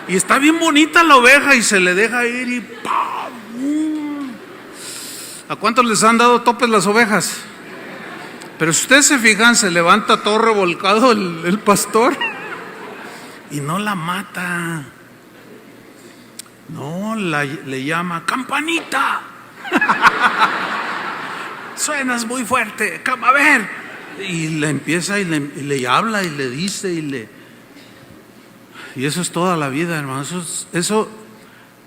Y está bien bonita la oveja y se le deja ir y ¡pam! ¿A cuántos les han dado topes las ovejas? Pero si ustedes se fijan, se levanta todo revolcado el pastor y no la mata. No, le llama campanita. Suenas muy fuerte, a ver. Y le empieza y le habla y le dice y eso es toda la vida, hermano. Eso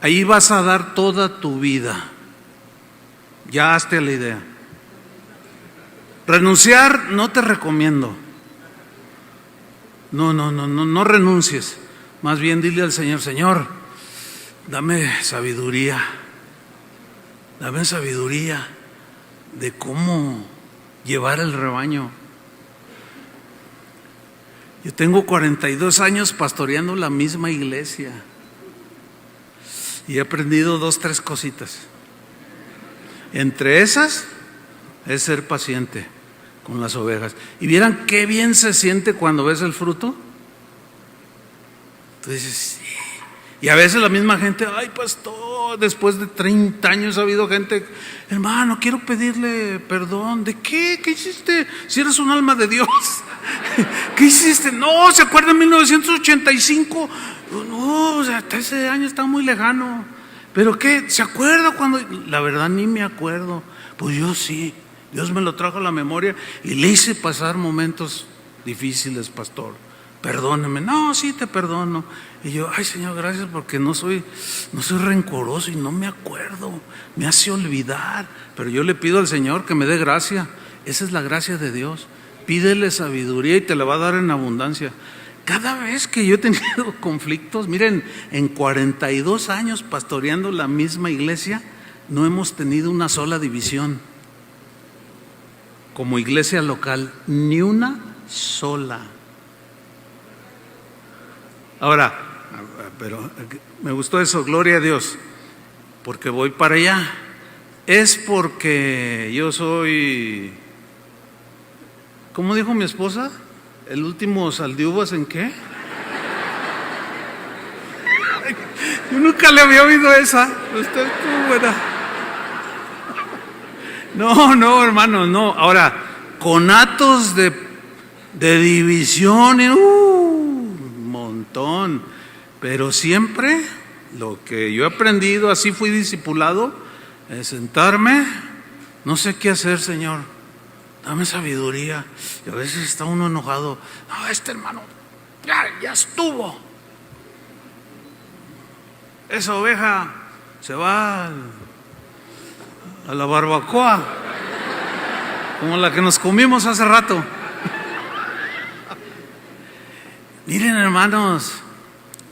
ahí vas a dar toda tu vida. Ya hazte la idea. Renunciar no te recomiendo. No renuncies. Más bien dile al Señor, Señor, dame sabiduría. Dame sabiduría de cómo llevar el rebaño. Yo tengo 42 años pastoreando la misma iglesia y he aprendido 2, 3 cositas. Entre esas es ser paciente con las ovejas. Y vieran qué bien se siente cuando ves el fruto. Entonces, sí. Y a veces la misma gente, ay pastor, después de 30 años ha habido gente, hermano, quiero pedirle perdón. ¿De qué? ¿Qué hiciste? Si eres un alma de Dios. ¿Qué hiciste? No, ¿se acuerdan? En 1985 No, o sea, hasta ese año está muy lejano. ¿Pero qué? ¿Se acuerda cuando? La verdad ni me acuerdo. Pues yo sí, Dios me lo trajo a la memoria y le hice pasar momentos difíciles, pastor. Perdóneme. No, sí te perdono. Y yo, ay Señor, gracias porque no soy rencoroso y no me acuerdo. Me hace olvidar. Pero yo le pido al Señor que me dé gracia. Esa es la gracia de Dios. Pídele sabiduría y te la va a dar en abundancia. Cada vez que yo he tenido conflictos, miren, en 42 años pastoreando la misma iglesia, no hemos tenido una sola división como iglesia local, ni una sola. Ahora, pero me gustó eso, gloria a Dios, porque voy para allá. Es porque yo soy, ¿cómo dijo mi esposa? ¿El último saldiuvas en qué? Yo nunca le había oído esa. Usted estuvo buena. No, hermano, no. Ahora, conatos de división, un montón. Pero siempre lo que yo he aprendido, así fui discipulado, es sentarme, no sé qué hacer, Señor. Dame sabiduría. Y a veces está uno enojado. No, este hermano ya estuvo. Esa oveja se va a la barbacoa, como la que nos comimos hace rato. Miren, hermanos,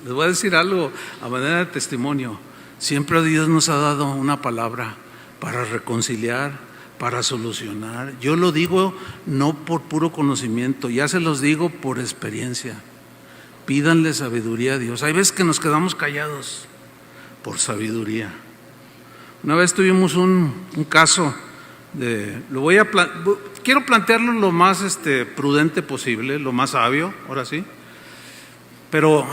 les voy a decir algo a manera de testimonio. Siempre Dios nos ha dado una palabra para reconciliar, para solucionar. Yo lo digo no por puro conocimiento, ya se los digo por experiencia. Pídanle sabiduría a Dios. Hay veces que nos quedamos callados por sabiduría. Una vez tuvimos un caso quiero plantearlo lo más prudente posible, lo más sabio, ahora sí. Pero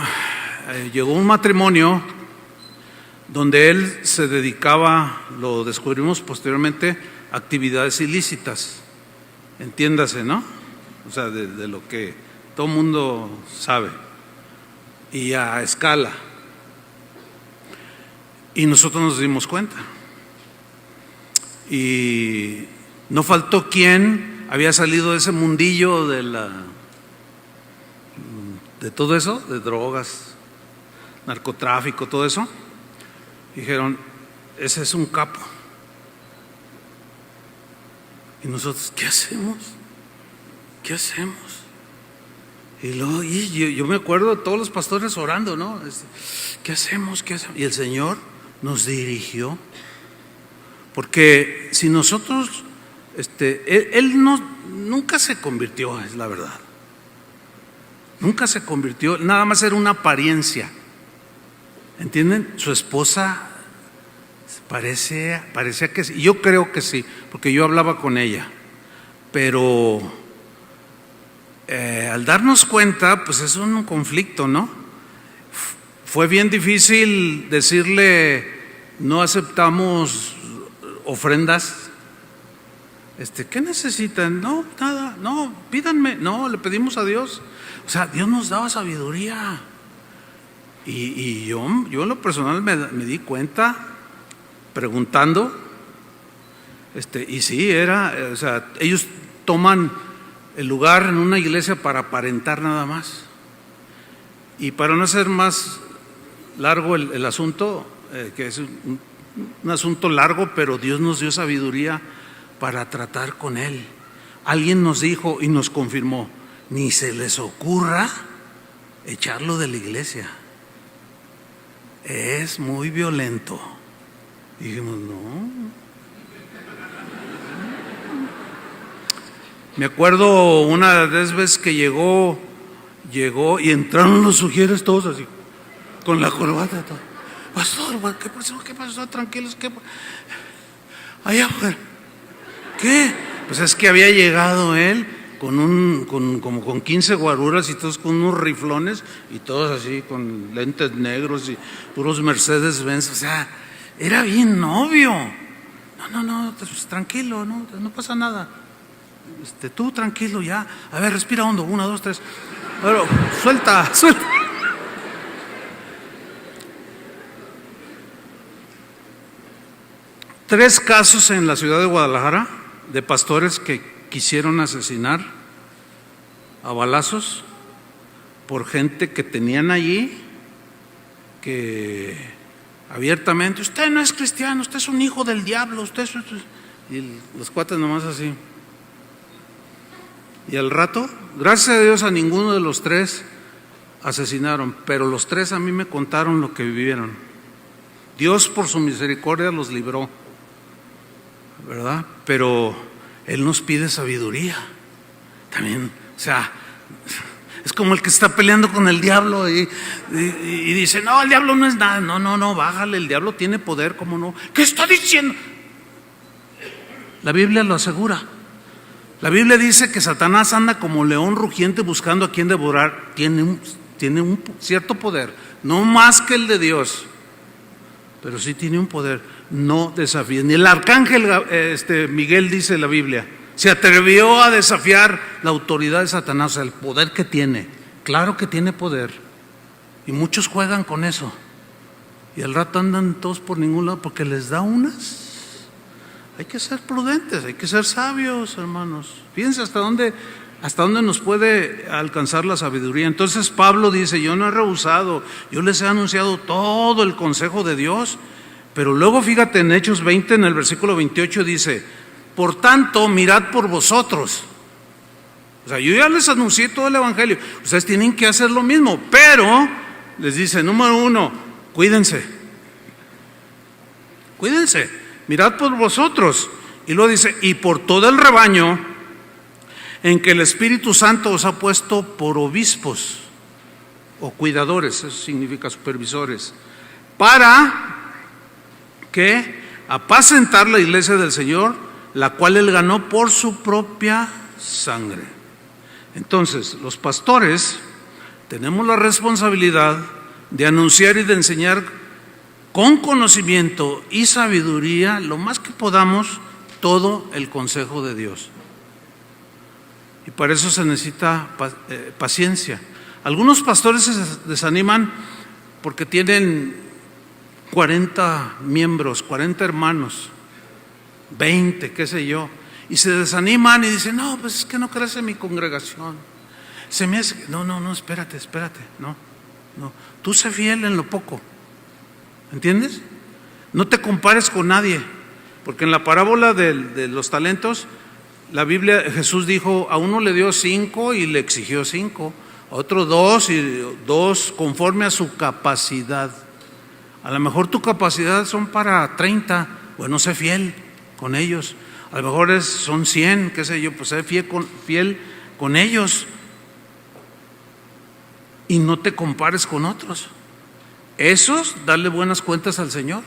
llegó un matrimonio donde él se dedicaba, lo descubrimos posteriormente, a actividades ilícitas, entiéndase, ¿no? O sea, de lo que todo mundo sabe, y a escala. Y nosotros nos dimos cuenta. Y no faltó quien había salido de ese mundillo de todo eso, de drogas, narcotráfico, todo eso. Dijeron, ese es un capo. Y nosotros, ¿qué hacemos? ¿Qué hacemos? Y luego, yo me acuerdo de todos los pastores orando, ¿no? ¿Qué hacemos? ¿Qué hacemos? Y el Señor nos dirigió. Porque si nosotros, él nunca se convirtió, es la verdad. Nunca se convirtió, nada más era una apariencia. ¿Entienden? Su esposa parecía que sí. Yo creo que sí, porque yo hablaba con ella. Pero al darnos cuenta, pues es un conflicto, ¿no? Fue bien difícil decirle, no aceptamos ofrendas. ¿Qué necesitan? No, nada, no, pídanme. No, le pedimos a Dios. O sea, Dios nos daba sabiduría. Y yo en lo personal me di cuenta preguntando, y sí, o sea, ellos toman el lugar en una iglesia para aparentar nada más. Y para no hacer más largo el asunto, que es un asunto largo, pero Dios nos dio sabiduría para tratar con él. Alguien nos dijo y nos confirmó, ni se les ocurra echarlo de la iglesia. Es muy violento. Dijimos, no. Me acuerdo una vez que llegó y entraron los sugieres todos así, con la corbata y todo. Pastor, ¿qué pasó? ¿Qué pasó? Tranquilos, ¿qué? Allá afuera. ¿Qué? Pues es que había llegado él como con 15 guaruras y todos con unos riflones y todos así con lentes negros y puros Mercedes-Benz. O sea, era bien obvio. No, pues, tranquilo, no pasa nada. Tú tranquilo ya. A ver, respira hondo, 1, 2, 3. Pero suelta. 3 casos en la ciudad de Guadalajara de pastores que quisieron asesinar a balazos por gente que tenían allí, que abiertamente, usted no es cristiano, usted es un hijo del diablo, usted es... Y los cuates nomás así. Y al rato, gracias a Dios, a ninguno de los 3 asesinaron, pero los 3 a mí me contaron lo que vivieron. Dios por su misericordia los libró, ¿verdad? Pero Él nos pide sabiduría también. O sea, es como el que está peleando con el diablo y dice, no, el diablo no es nada. No, bájale, el diablo tiene poder, ¿cómo no? ¿Qué está diciendo? La Biblia lo asegura. La Biblia dice que Satanás anda como león rugiente buscando a quien devorar. Tiene un cierto poder, no más que el de Dios, pero sí tiene un poder. No desafíe. Ni el arcángel Miguel, dice la Biblia, se atrevió a desafiar la autoridad de Satanás, o sea, el poder que tiene. Claro que tiene poder, y muchos juegan con eso, y al rato andan todos por ningún lado porque les da unas. Hay que ser prudentes, hay que ser sabios, hermanos. Fíjense hasta dónde nos puede alcanzar la sabiduría. Entonces Pablo dice, yo no he rehusado, yo les he anunciado todo el consejo de Dios. Pero luego fíjate en Hechos 20, en el versículo 28 dice, por tanto mirad por vosotros. O sea, yo ya les anuncié todo el evangelio, ustedes tienen que hacer lo mismo, pero les dice, número 1, cuídense, mirad por vosotros. Y luego dice, y por todo el rebaño en que el Espíritu Santo os ha puesto por obispos o cuidadores, eso significa supervisores, para que apacentar la iglesia del Señor, la cual Él ganó por su propia sangre. Entonces, los pastores tenemos la responsabilidad de anunciar y de enseñar con conocimiento y sabiduría, lo más que podamos, todo el consejo de Dios. Y para eso se necesita paciencia. Algunos pastores se desaniman porque tienen 40 miembros, 40 hermanos, 20, qué sé yo, y se desaniman y dicen, no, pues es que no crece mi congregación. Se me hace, no, espérate, no, tú sé fiel en lo poco, ¿entiendes? No te compares con nadie, porque en la parábola de los talentos, la Biblia, Jesús dijo, a uno le dio 5 y le exigió 5, a otro 2 y 2 conforme a su capacidad. A lo mejor tu capacidad son para 30, bueno, sé fiel con ellos. A lo mejor son 100, qué sé yo, pues sé fiel con ellos. Y no te compares con otros. Esos, dale buenas cuentas al Señor.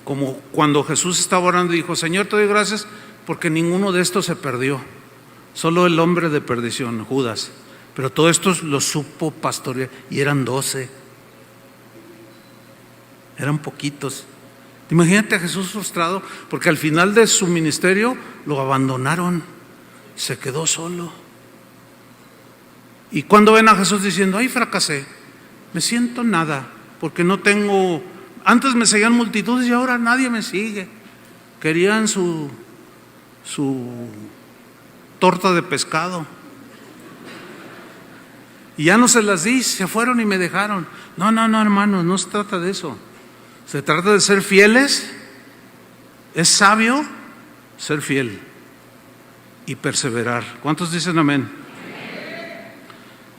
Como cuando Jesús estaba orando y dijo, Señor, te doy gracias porque ninguno de estos se perdió. Solo el hombre de perdición, Judas. Pero todo esto lo supo pastorear y eran 12. Eran poquitos. Imagínate a Jesús frustrado porque al final de su ministerio lo abandonaron, se quedó solo. Y cuando ven a Jesús diciendo, ay, fracasé, me siento nada, porque no tengo, antes me seguían multitudes y ahora nadie me sigue. Querían su torta de pescado y ya no se las di, se fueron y me dejaron. No, hermanos, no se trata de eso. Se trata de ser fieles. Es sabio ser fiel y perseverar. ¿Cuántos dicen amén?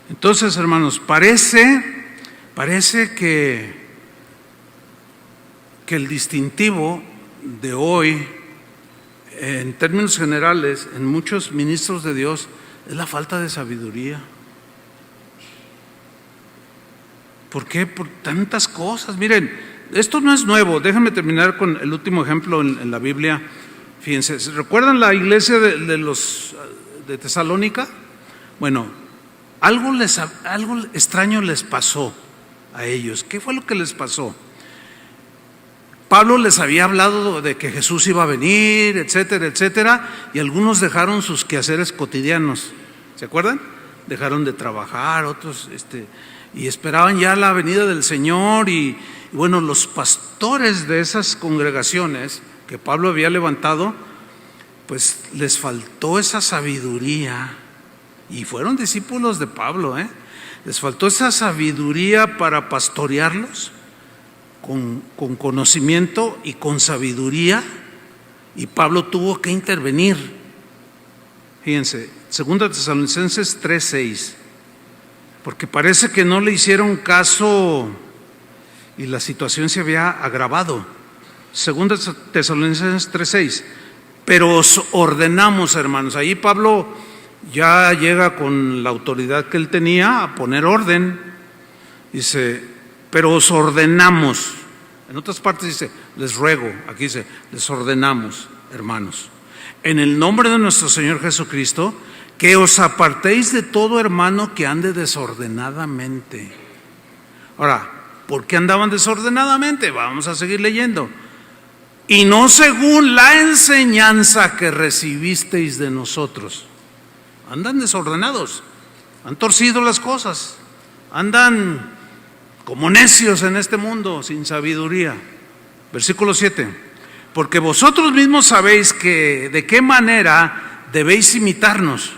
Entonces, hermanos, parece que el distintivo de hoy, en términos generales, en muchos ministros de Dios, es la falta de sabiduría. ¿Por qué? Por tantas cosas. Miren, esto no es nuevo. Déjenme terminar con el último ejemplo en la Biblia. Fíjense, ¿recuerdan la iglesia de Tesalónica? Bueno, algo extraño les pasó a ellos. ¿Qué fue lo que les pasó? Pablo les había hablado de que Jesús iba a venir, etcétera, etcétera, y algunos dejaron sus quehaceres cotidianos. ¿Se acuerdan? Dejaron de trabajar, otros y esperaban ya la venida del Señor. Y bueno, los pastores de esas congregaciones que Pablo había levantado, pues les faltó esa sabiduría, y fueron discípulos de Pablo, les faltó esa sabiduría para pastorearlos con conocimiento y con sabiduría, y Pablo tuvo que intervenir. Fíjense, 2 Tesalonicenses 3:6, porque parece que no le hicieron caso y la situación se había agravado. 2 Tesalonicenses 3:6, pero os ordenamos, hermanos. Ahí Pablo ya llega con la autoridad que él tenía a poner orden. Dice, pero os ordenamos. En otras partes dice, les ruego. Aquí dice, les ordenamos, hermanos, en el nombre de nuestro Señor Jesucristo, que os apartéis de todo hermano que ande desordenadamente. Ahora, ¿por qué andaban desordenadamente? Vamos a seguir leyendo. Y no según la enseñanza que recibisteis de nosotros. Andan desordenados, han torcido las cosas, andan como necios en este mundo, sin sabiduría. Versículo 7, porque vosotros mismos sabéis que de qué manera debéis imitarnos,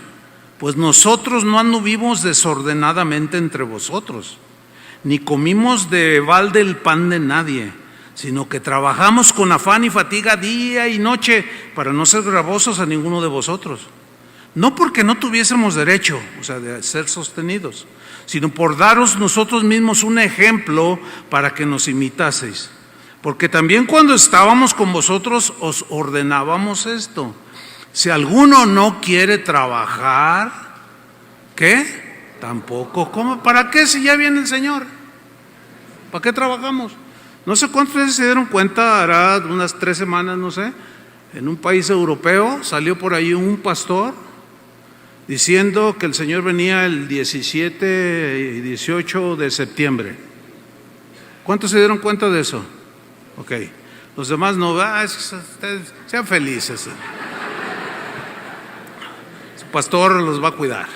pues nosotros no anduvimos desordenadamente entre vosotros, ni comimos de balde el pan de nadie, sino que trabajamos con afán y fatiga día y noche para no ser gravosos a ninguno de vosotros. No porque no tuviésemos derecho, o sea, de ser sostenidos, sino por daros nosotros mismos un ejemplo para que nos imitaseis. Porque también cuando estábamos con vosotros os ordenábamos esto: si alguno no quiere trabajar, ¿qué? Tampoco coma. ¿Para qué si ya viene el Señor? ¿Para qué trabajamos? No sé cuántos veces se dieron cuenta, hará unas 3 semanas, no sé, en un país europeo salió por ahí un pastor diciendo que el Señor venía el 17 y 18 de septiembre. ¿Cuántos se dieron cuenta de eso? Ok, los demás no, ustedes sean felices. Su pastor los va a cuidar.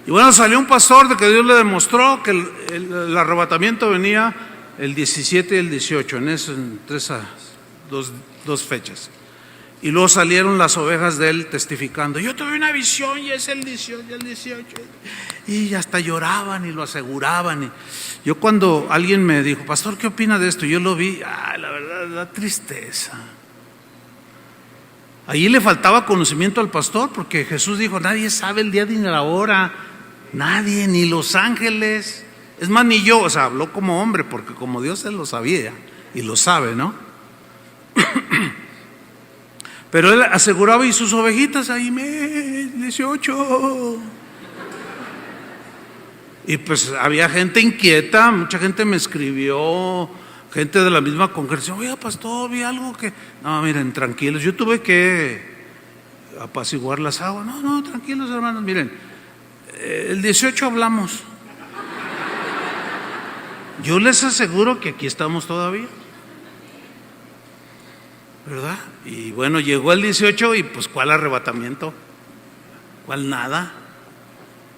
Y bueno, salió un pastor de que Dios le demostró que el arrebatamiento venía el 17 y el 18, entre esas dos fechas. Y luego salieron las ovejas de él testificando, yo tuve una visión y es el 18 y el 18. Y hasta lloraban y lo aseguraban. Y yo cuando alguien me dijo, pastor, ¿qué opina de esto? Yo lo vi, la verdad, da tristeza. Allí le faltaba conocimiento al pastor, porque Jesús dijo, nadie sabe el día ni la hora, nadie, ni los ángeles. Es más, ni yo, o sea, habló como hombre, porque como Dios él lo sabía y lo sabe, ¿no? Pero él aseguraba, y sus ovejitas ahí, 18. Y pues había gente inquieta, mucha gente me escribió, gente de la misma congregación, oiga pastor, vi algo que... No, miren, tranquilos, yo tuve que apaciguar las aguas. No, tranquilos hermanos, miren, el 18 hablamos. Yo les aseguro que aquí estamos todavía, ¿verdad? Y bueno, llegó el 18 y pues ¿cuál arrebatamiento? ¿Cuál nada?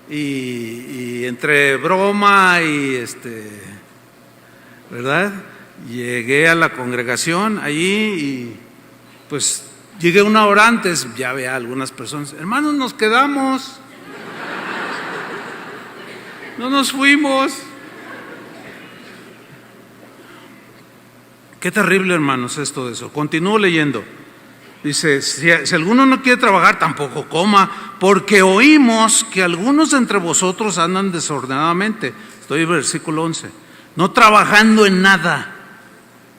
Y entre broma y ¿verdad? Llegué a la congregación allí y pues llegué 1 hora antes, ya veía algunas personas, hermanos, nos quedamos, no nos fuimos. Qué terrible, hermanos, esto de eso. Continúo leyendo. Dice, si alguno no quiere trabajar, tampoco coma, porque oímos que algunos de entre vosotros andan desordenadamente. Estoy en versículo 11. No trabajando en nada,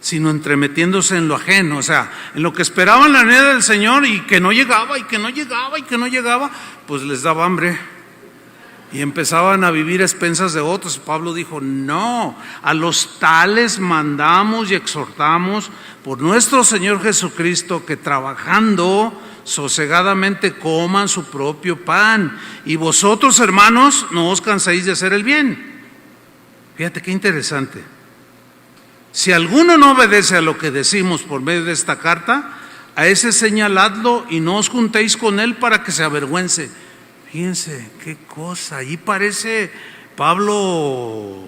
sino entremetiéndose en lo ajeno, o sea, en lo que esperaban la venida del Señor y que no llegaba, y que no llegaba, y que no llegaba, pues les daba hambre. Y empezaban a vivir a expensas de otros. Pablo dijo, no, a los tales mandamos y exhortamos por nuestro Señor Jesucristo que trabajando sosegadamente coman su propio pan. Y vosotros, hermanos, no os canséis de hacer el bien. Fíjate qué interesante. Si alguno no obedece a lo que decimos por medio de esta carta, a ese señaladlo y no os juntéis con él para que se avergüence. Fíjense qué cosa, ahí parece Pablo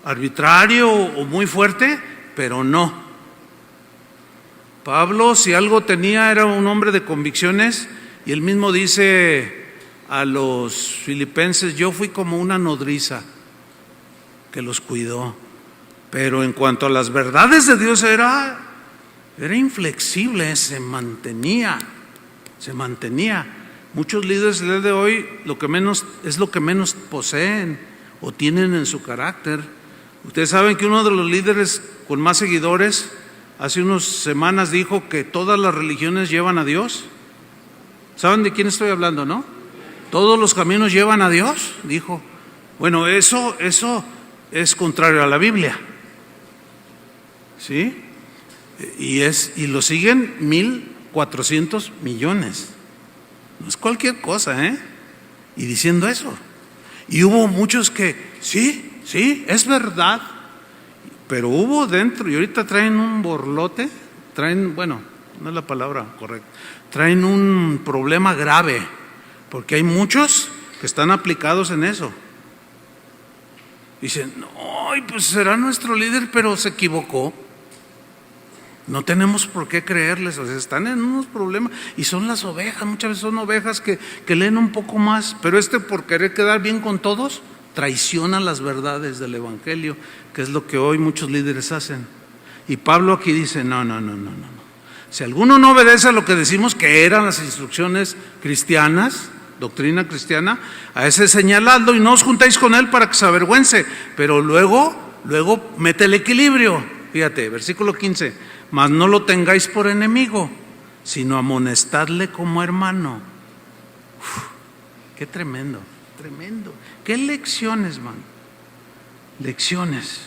arbitrario o muy fuerte, pero no. Pablo, si algo tenía, era un hombre de convicciones, y él mismo dice a los filipenses: yo fui como una nodriza que los cuidó. Pero en cuanto a las verdades de Dios era inflexible, se mantenía. Muchos líderes del día de hoy lo que menos poseen o tienen en su carácter. Ustedes saben que uno de los líderes con más seguidores hace unas semanas dijo que todas las religiones llevan a Dios. ¿Saben de quién estoy hablando, no? Todos los caminos llevan a Dios, dijo. Bueno, eso es contrario a la Biblia, ¿sí? Y lo siguen 1,400 millones. No es cualquier cosa, ¿eh? Y diciendo eso. Y hubo muchos que, sí, es verdad. Pero hubo dentro, y ahorita traen un borlote, bueno, no es la palabra correcta, traen un problema grave, porque hay muchos que están aplicados en eso. Dicen: no, pues será nuestro líder, pero se equivocó. No tenemos por qué creerles, o sea, están en unos problemas, y son las ovejas, muchas veces son ovejas que leen un poco más, pero por querer quedar bien con todos, traiciona las verdades del Evangelio, que es lo que hoy muchos líderes hacen. Y Pablo aquí dice: no. Si alguno no obedece a lo que decimos que eran las instrucciones cristianas, doctrina cristiana, a ese señaladlo y no os juntéis con él para que se avergüence. Pero luego mete el equilibrio. Fíjate, versículo 15: mas no lo tengáis por enemigo, sino amonestadle como hermano. Qué tremendo. Qué lecciones, man. Lecciones.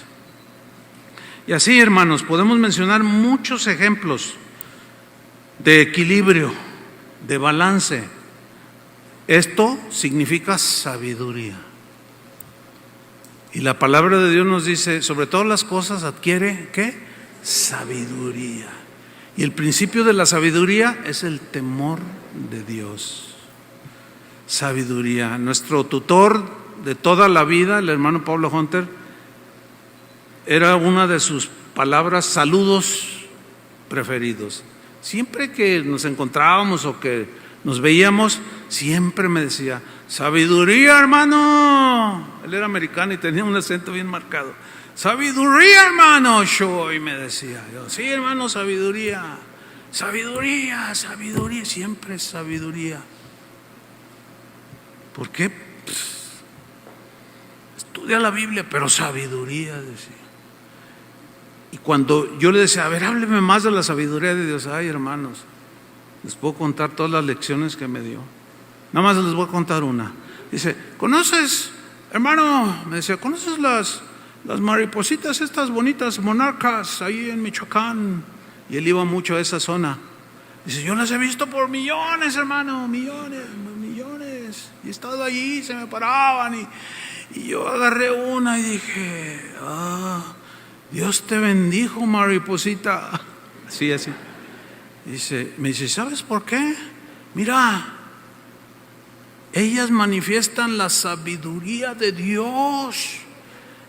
Y así, hermanos, podemos mencionar muchos ejemplos de equilibrio, de balance. Esto significa sabiduría. Y la palabra de Dios nos dice: sobre todas las cosas adquiere, ¿qué? Sabiduría. Y el principio de la sabiduría es el temor de Dios. Sabiduría. Nuestro tutor de toda la vida, el hermano Pablo Hunter, era una de sus palabras, saludos preferidos. Siempre que nos encontrábamos o que nos veíamos, siempre me decía: sabiduría, hermano. Él era americano y tenía un acento bien marcado. Sabiduría, hermano. Y me decía yo: sí, hermano, sabiduría. Sabiduría, siempre es sabiduría. ¿Por qué? Estudia la Biblia, pero sabiduría, decía. Y cuando yo le decía: a ver, hábleme más de la sabiduría de Dios. Ay, hermanos, les puedo contar todas las lecciones que me dio. Nada más les voy a contar una. Dice: ¿conoces, hermano? Me decía: ¿conoces las maripositas estas bonitas, monarcas, ahí en Michoacán? Y él iba mucho a esa zona. Dice: yo las he visto por millones, hermano, millones. Y he estado allí, se me paraban y yo agarré una y dije: Dios te bendijo, mariposita. Así. Me dice: ¿sabes por qué? Mira, ellas manifiestan la sabiduría de Dios.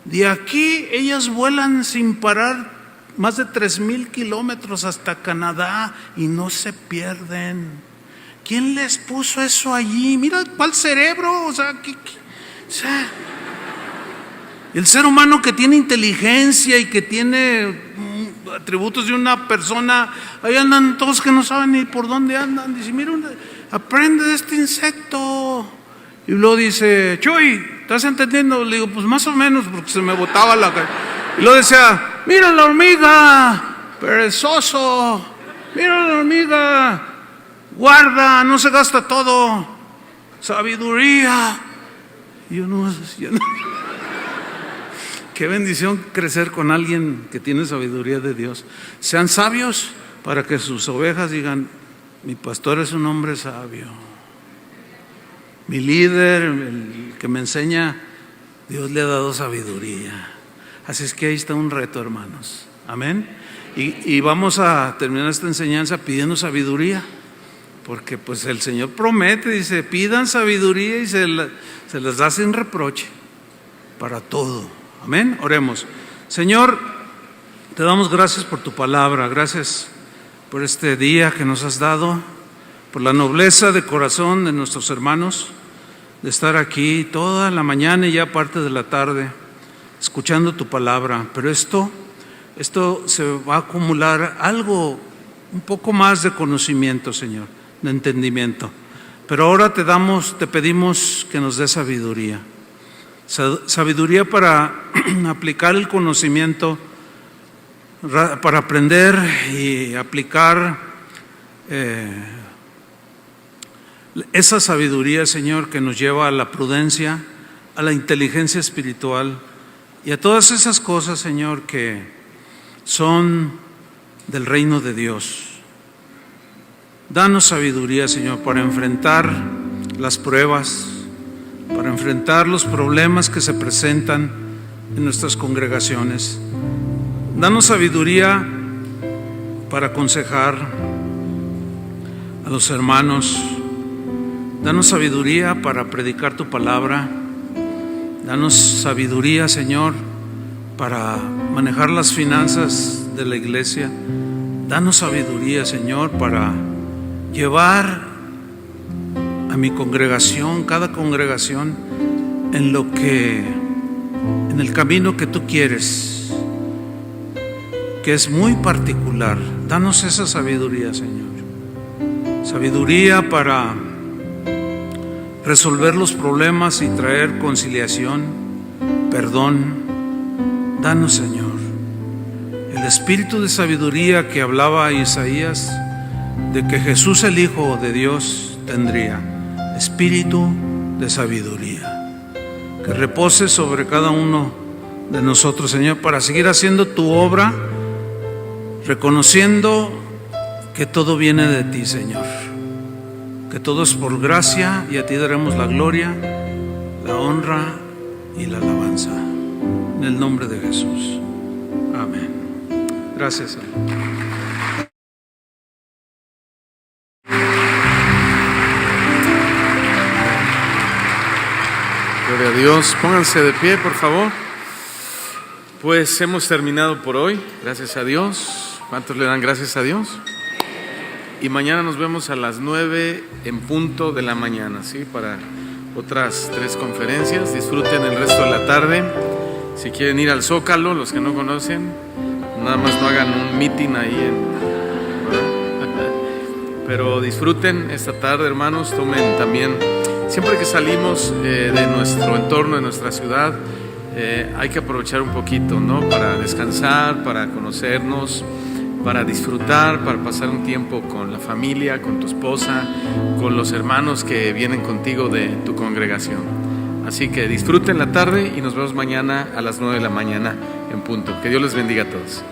De aquí ellas vuelan sin parar más de 3,000 kilómetros hasta Canadá y no se pierden. ¿Quién les puso eso allí? Mira, ¿cuál cerebro? O sea, el ser humano que tiene inteligencia y que tiene atributos de una persona, ahí andan todos que no saben ni por dónde andan. Dice: mira, aprende de este insecto. Y luego dice: Chuy, ¿estás entendiendo? Le digo: pues más o menos, porque se me botaba la cara. Y luego decía: mira la hormiga, perezoso. Mira la hormiga, guarda, no se gasta todo. Sabiduría. Y yo no decía nada. Qué bendición crecer con alguien que tiene sabiduría de Dios. Sean sabios para que sus ovejas digan: mi pastor es un hombre sabio. Mi líder, el que me enseña, Dios le ha dado sabiduría. Así es que ahí está un reto, hermanos. Amén. Y vamos a terminar esta enseñanza pidiendo sabiduría, porque pues el Señor promete, dice: pidan sabiduría y se les da sin reproche para todo. Amén. Oremos. Señor, te damos gracias por tu palabra. Gracias por este día que nos has dado, por la nobleza de corazón de nuestros hermanos, de estar aquí toda la mañana y ya parte de la tarde, escuchando tu palabra. Pero esto se va a acumular algo, un poco más de conocimiento, Señor, de entendimiento. Pero ahora te pedimos que nos dé sabiduría. Sabiduría para aplicar el conocimiento, para aprender y aplicar esa sabiduría, Señor, que nos lleva a la prudencia, a la inteligencia espiritual y a todas esas cosas, Señor, que son del reino de Dios. Danos sabiduría, Señor, para enfrentar las pruebas, para enfrentar los problemas que se presentan en nuestras congregaciones. Danos sabiduría para aconsejar a los hermanos. Danos sabiduría para predicar tu palabra. Danos sabiduría, Señor, para manejar las finanzas de la iglesia. Danos sabiduría, Señor, para llevar a mi congregación, cada congregación, en el camino que tú quieres, que es muy particular. Danos esa sabiduría, Señor. Sabiduría para resolver los problemas y traer conciliación, perdón. Danos, Señor, el espíritu de sabiduría que hablaba Isaías, de que Jesús, el Hijo de Dios, tendría. Espíritu de sabiduría que repose sobre cada uno de nosotros, Señor, para seguir haciendo tu obra, reconociendo que todo viene de ti, Señor, que todo es por gracia y a ti daremos la gloria, la honra y la alabanza, en el nombre de Jesús. Amén. Gracias, Señor. Gloria a Dios. Pónganse de pie, por favor. Pues hemos terminado por hoy, gracias a Dios. ¿Cuántos le dan gracias a Dios? Y mañana nos vemos a las 9 en punto de la mañana, ¿sí? Para otras 3 conferencias. Disfruten el resto de la tarde. Si quieren ir al Zócalo, los que no conocen, nada más no hagan un meeting ahí pero disfruten esta tarde, hermanos. Tomen también, siempre que salimos de nuestro entorno, de nuestra ciudad, hay que aprovechar un poquito, ¿no? Para descansar, para conocernos, para disfrutar, para pasar un tiempo con la familia, con tu esposa, con los hermanos que vienen contigo de tu congregación. Así que disfruten la tarde y nos vemos mañana a las 9 de la mañana en punto. Que Dios les bendiga a todos.